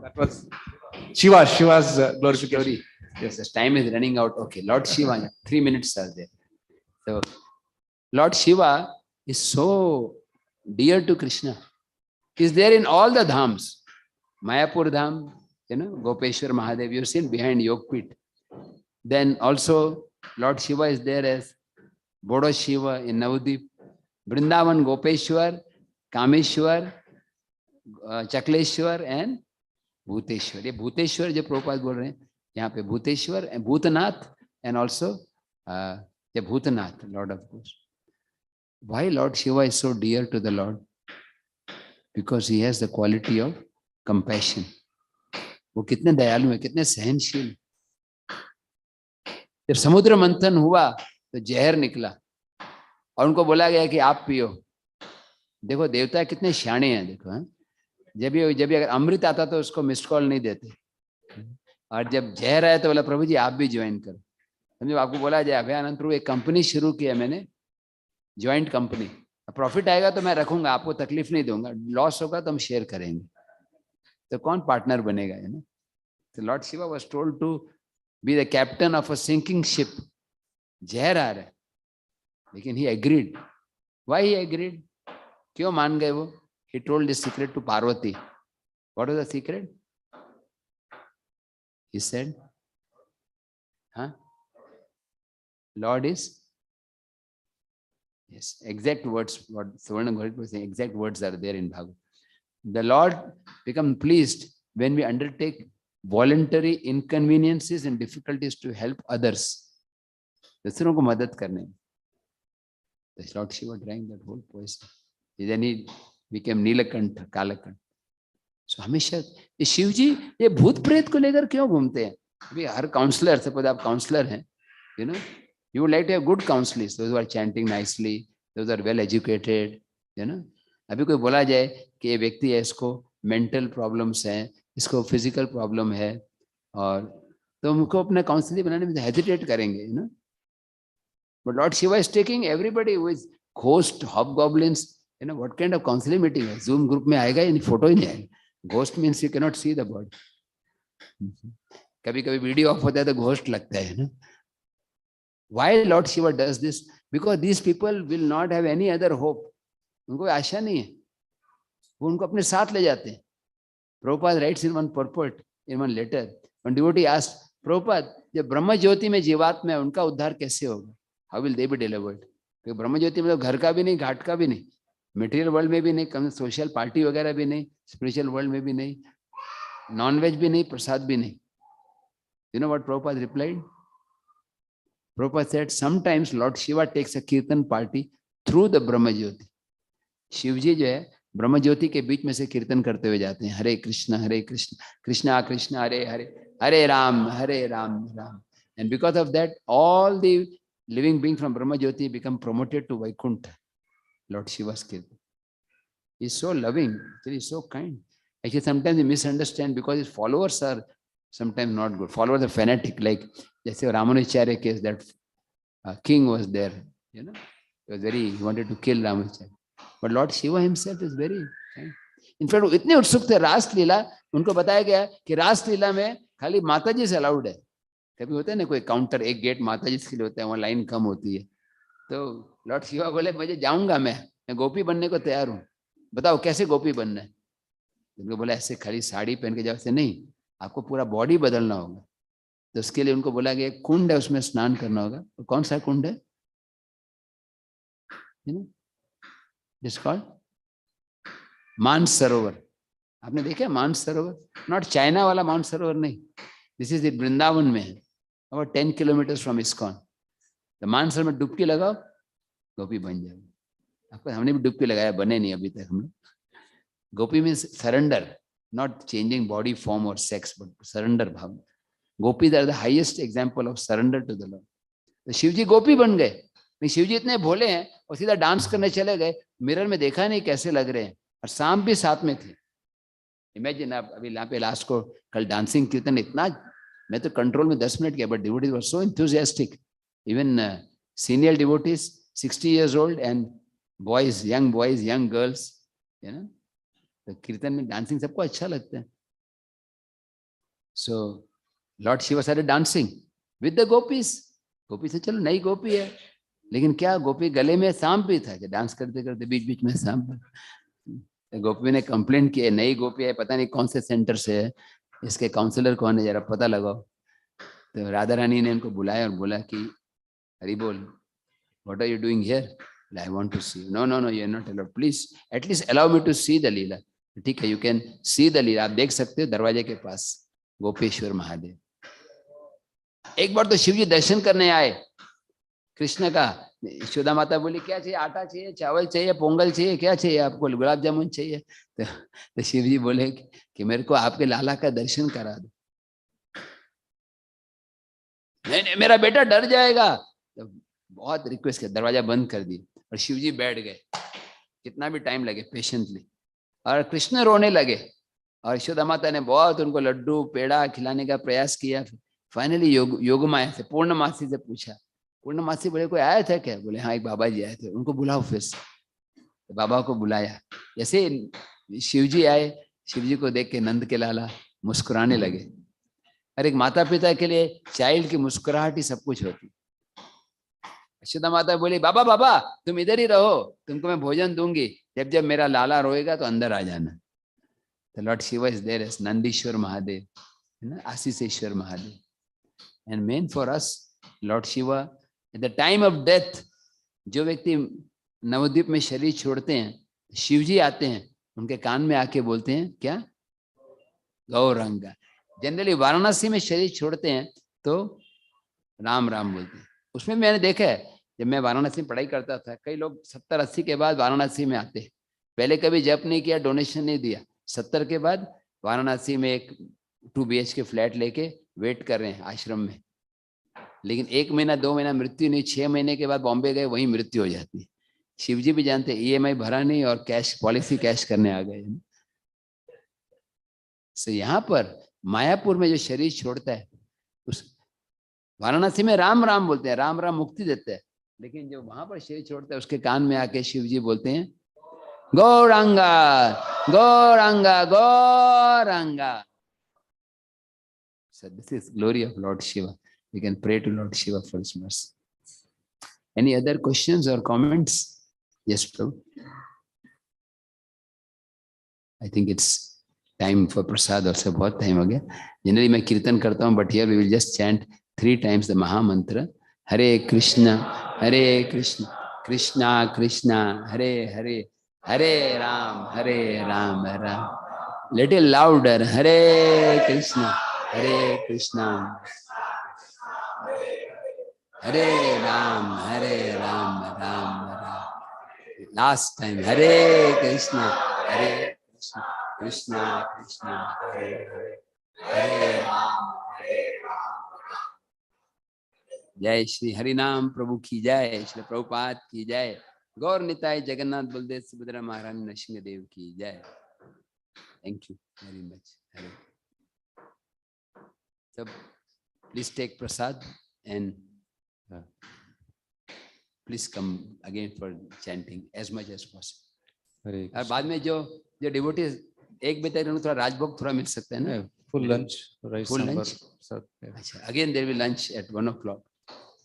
That was Shiva's glorification. Yes, the time is running out. Okay, Lord Shiva, 3 minutes are there. So, Lord Shiva is so dear to Krishna. He is there in all the dhams. Mayapur Dham, Gopeshwar Mahadev, you've seen behind Yogpit. Then also, Lord Shiva is there as Bodo Shiva in Navadip. Vrindavan, Gopeshwar, Kameshwar, Chakleshwar and Bhuteshwar. ये भूतेश्वर जो प्रभुपाद बोल रहे हैं यहाँ पे Bhuteshwar and Bhutanath and also the Bhutanath, Lord of course. Why Lord Shiva is so dear to the Lord? Because he has the quality of compassion. वो कितने दयालु हैं, कितने सहनशील. जब समुद्र मंथन हुआ तो जहर निकला और उनको बोला गया कि आप पियो. देखो देवता कितने शाणे हैं. देखो हैं? जब भी अगर अमृत आता तो उसको मिस्ड कॉल नहीं देते, और जब जहर आया तो बोला प्रभु जी आप भी ज्वाइन करो. समझो आपको बोला जाए अभयानंद प्रभु एक कंपनी शुरू की है मैंने, ज्वाइंट कंपनी. प्रॉफिट आएगा तो मैं रखूंगा, आपको तकलीफ नहीं दूंगा, लॉस होगा तो हम शेयर करेंगे. तो कौन पार्टनर बनेगा? तो Lord Shiva was told to be the captain of a sinking ship. जहर आ रहा है लेकिन he agreed. Why he agreed? क्यों मान गए वो? He told this secret to Parvati. What was the secret? He said, Lord is, yes, exact words, what Savarna Ghorit was saying, exact words are there in Bhagavata. The Lord becomes pleased when we undertake voluntary inconveniences and difficulties to help others. दूसरों को मदद करने. The Lord Shiva drank that whole poison. Then he became Nilakantha, Kalakantha. So हमेशा ये शिव जी ये भूत प्रेत को लेकर क्यों घूमते हैं? अभी हर काउंसलर, सपोज आप काउंसलर हैं, you would like to have good counselors, those who are chanting nicely, those are well educated, अभी कोई बोला जाए कि ये व्यक्ति है, इसको मेंटल प्रॉब्लम्स हैं, इसको फिजिकल प्रॉब्लम है, और तो उनको अपना काउंसलिंग बनाने में हेजिटेट करेंगे, But Lord Shiva is taking everybody who is ghost, hobgoblins. What kind of counseling meeting है? Zoom group में आएगा या फोटो ही नहीं आएगा. Ghost means you cannot see the body. कभी कभी वीडियो ऑफ होता है तो घोस्ट लगता है ना. Why Lord Shiva does this? Because these people will not have any other hope. उनको आशा नहीं है, वो उनको अपने साथ ले जाते हैं. Prabhupada writes in one purport, in one letter, one devotee asked, Prabhupada, जब ब्रह्म ज्योति में जीवात्मा है उनका उद्धार कैसे होगा? How will they be delivered? क्योंकि ब्रह्म ज्योति में तो घर का भी नहीं, घाट का भी नहीं, मटेरियल वर्ल्ड में भी नहीं, कम सोशल पार्टी वगैरह भी नहीं, स्पिरिचुअल वर्ल्ड में भी नहीं, नॉन वेज भी नहीं, प्रसाद भी नहीं. You know what Prabhupada replied? Prabhupada said, sometimes Lord Shiva takes a kirtan party through the Brahma Jyoti. Shiv जी जो है ब्रह्म ज्योति के बीच में से कीर्तन करते हुए जाते हैं. हरे कृष्ण कृष्णा कृष्णा हरे हरे, हरे Ram Ram. And because of that, all the living beings from Brahma Jyoti become promoted to Vaikuntha. Lord Shiva's kirtan. He is so loving, he is so kind. Actually, sometimes we misunderstand because his followers are sometimes not good. Followers are fanatic, like जैसे Ramanujacharya case, that king was there, you know, he wanted to kill Ramanujacharya. But Lord Shiva himself is very kind. In fact, इतने उत्सुक थे रास लीला, उनको बताया गया कि रास लीला में खाली माता जी से अलाउड है. कभी होता है ना कोई काउंटर, एक गेट माता जी के लिए होता है, वहाँ लाइन कम होती है. तो लॉर्ड शिवा बोले मुझे जाऊंगा, मैं गोपी बनने को तैयार हूँ, बताओ कैसे गोपी बनना है. उनको बोला ऐसे खाली साड़ी पहन के जाओ, से नहीं, आपको पूरा बॉडी बदलना होगा. तो उसके लिए उनको बोला गया कुंड है, उसमें स्नान करना होगा. तो कौन सा कुंड है? मानस सरोवर. आपने देखा मानस सरोवर? नॉट चाइना वाला मानस सरोवर नहीं, दिस इज इट, वृंदावन में है, अबाउट 10 किलोमीटर फ्रॉम इस्कॉन. तो मानस सरोवर में डुबकी लगाओ, गोपी बन जाओ. आपको, हमने भी डुबकी लगाया, बने नहीं अभी तक हम लोग. Gopi means surrender, not changing body form और सेक्स, बट सरेंडर भाव. Gopis are the highest example of surrender to the lord. तो शिव जी गोपी बन गए. नहीं, शिव जी इतने भोले हैं और सीधा डांस करने चले गए. मिरर में देखा नहीं कैसे लग रहे हैं, और सांप भी साथ में थे. इमेजिन आप, अभी यहाँ पे लास्ट को कल डांसिंग कीर्तन, इतना मैं तो कंट्रोल में 10 मिनट किया, but devotees were so enthusiastic. Even senior devotees 60 years old and boys, young girls, you know. तो कीर्तन में डांसिंग सबको अच्छा लगता है. So Lord Shiva started dancing with the gopis. गोपी से चलो नई गोपी है, लेकिन क्या गोपी गले में सांप भी था, डांस करते करते बीच बीच में सांप. तो गोपी ने कंप्लेंट किया, नई गोपी है, पता नहीं कौन से सेंटर से है, इसके काउंसलर कौन है, जरा पता लगाओ. तो राधा रानी ने उनको बुलाया और बोला कि हरि बोल, what are you doing here? I want to see. No, you are not allowed. Please, at least allow me to see the लीला. ठीक है, you can see the लीला, आप देख सकते हो दरवाजे के पास गोपेश्वर महादेव. एक बार तो शिव जी दर्शन करने आए कृष्ण का. यशोदा माता बोली क्या चाहिए, आटा चाहिए, चावल चाहिए, पोंगल चाहिए, क्या चाहिए आपको, गुलाब जामुन चाहिए. तो शिव जी बोले कि मेरे को आपके लाला का दर्शन करा दो. नहीं, मेरा बेटा डर जाएगा. तो बहुत रिक्वेस्ट किया, दरवाजा बंद कर दी और शिव जी बैठ गए, कितना भी टाइम लगे पेशेंटली. और कृष्ण रोने लगे, और यशोदा माता ने बहुत उनको लड्डू पेड़ा खिलाने का प्रयास किया. फाइनली योगमाया से, पूर्णमासी से पूछा. पूर्णमासी बोले कोई आया था क्या? बोले हाँ, एक बाबा जी आए थे, उनको बुलाओ फिर से. तो बाबा को बुलाया. जैसे शिव जी आए, शिव जी को देख के नंद के लाला मुस्कुराने लगे. और एक माता पिता के लिए चाइल्ड की मुस्कुराहट ही सब कुछ होती. यशोदा माता बोली बाबा तुम इधर ही रहो, तुमको मैं भोजन दूंगी, जब जब मेरा लाला रोएगा तो अंदर आ जाना. तो Lord Shiva is there as Nandishwar Mahadev, है ना, Ashisheshwar Mahadev. And main for us lord Shiva at the time of death, जो व्यक्ति नवद्वीप में शरीर छोड़ते हैं, शिव जी आते हैं, उनके कान में आके बोलते हैं क्या, गौरंगा. जनरली वाराणसी में शरीर छोड़ते हैं तो राम राम बोलते हैं. उसमें मैंने देखा है, जब मैं वाराणसी में पढ़ाई करता था, कई लोग 70-80 के बाद वाराणसी में आते. पहले कभी जप नहीं किया, डोनेशन नहीं दिया, 70 के बाद वाराणसी में एक 2 BHK फ्लैट लेके वेट कर रहे हैं आश्रम में. लेकिन 1 महीना 2 महीना मृत्यु नहीं, 6 महीने के बाद बॉम्बे गए, वहीं मृत्यु हो जाती है. शिव जी भी जानते, EMI भरा नहीं और कैश पॉलिसी कैश करने आ गए. सो यहाँ पर मायापुर में जो शरीर छोड़ता है, उस वाराणसी में राम राम बोलते हैं, राम राम मुक्ति देते हैं. लेकिन जो वहां पर शरीर छोड़ता है, उसके कान में आके शिव जी बोलते हैं Gauranga Gauranga Gauranga. So this is glory of Lord Shiva. We can pray to Lord Shiva for his mercy. Any other questions or comments? Yes, Prabhu. I think it's time for prasad. Also, बहुत time हो गया. Generally मैं कीर्तन करता हूँ, but here we will just chant 3 times the Maha Mantra. Hare Krishna, Krishna Krishna, Hare Hare, Hare Ram, Ram. Little louder. Hare Krishna, Hare Ram, Ram Ram. Last time. Hare Krishna, Krishna Krishna, Hare Hare, Hare Ram, Ram. जय श्री हरिनाम प्रभु की जय, श्री प्रभुपाद की जय, गौर निताय जगन्नाथ बलदेव सुभद्रा महारानी नरसिंह देव की जय. Thank you very much. So please take prasad and please come again for chanting as much as possible. Hare और बाद में जो डिवोटीज 1 बजे तक थोड़ा राजभोग थोड़ा मिल सकता है ना, full lunch, rice, full sambar. lunch. अच्छा, again there will lunch at 1 o'clock,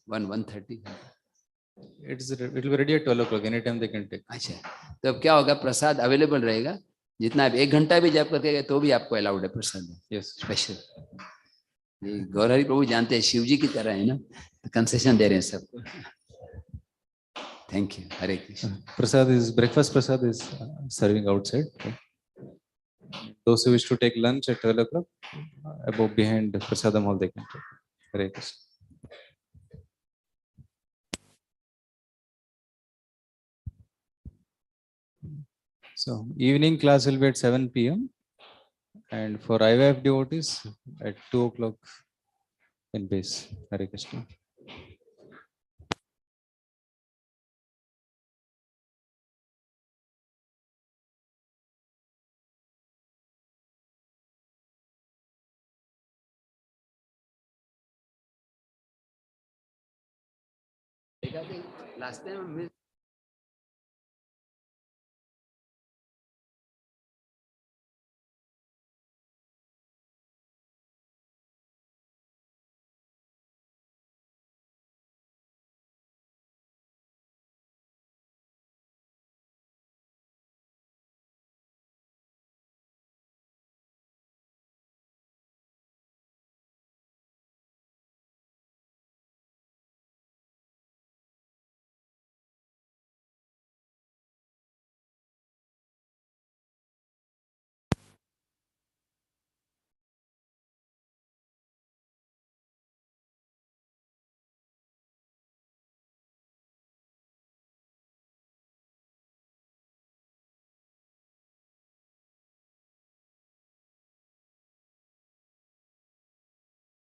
1:30. It will be ready at 12 o'clock. Anytime they can take. अच्छा, तो अब क्या होगा, प्रसाद अवेलेबल रहेगा, जितना आप 1 घंटा भी जाप करके गए तो भी आपको अलाउड है प्रसाद। Yes. स्पेशल ये गौरहरि प्रभु जानते हैं शिव जी की तरह है ना, तो कंसेशन दे रहे हैं सबको। Thank you. Hare Krishna. Breakfast prasad is serving outside. Those who wish to take lunch at 12 o'clock, above behind prasadam hall they can take. Hare Krishna. So evening class will be at 7 p.m. and for IVF devotees at 2 o'clock in base. Hare Krishna. Last time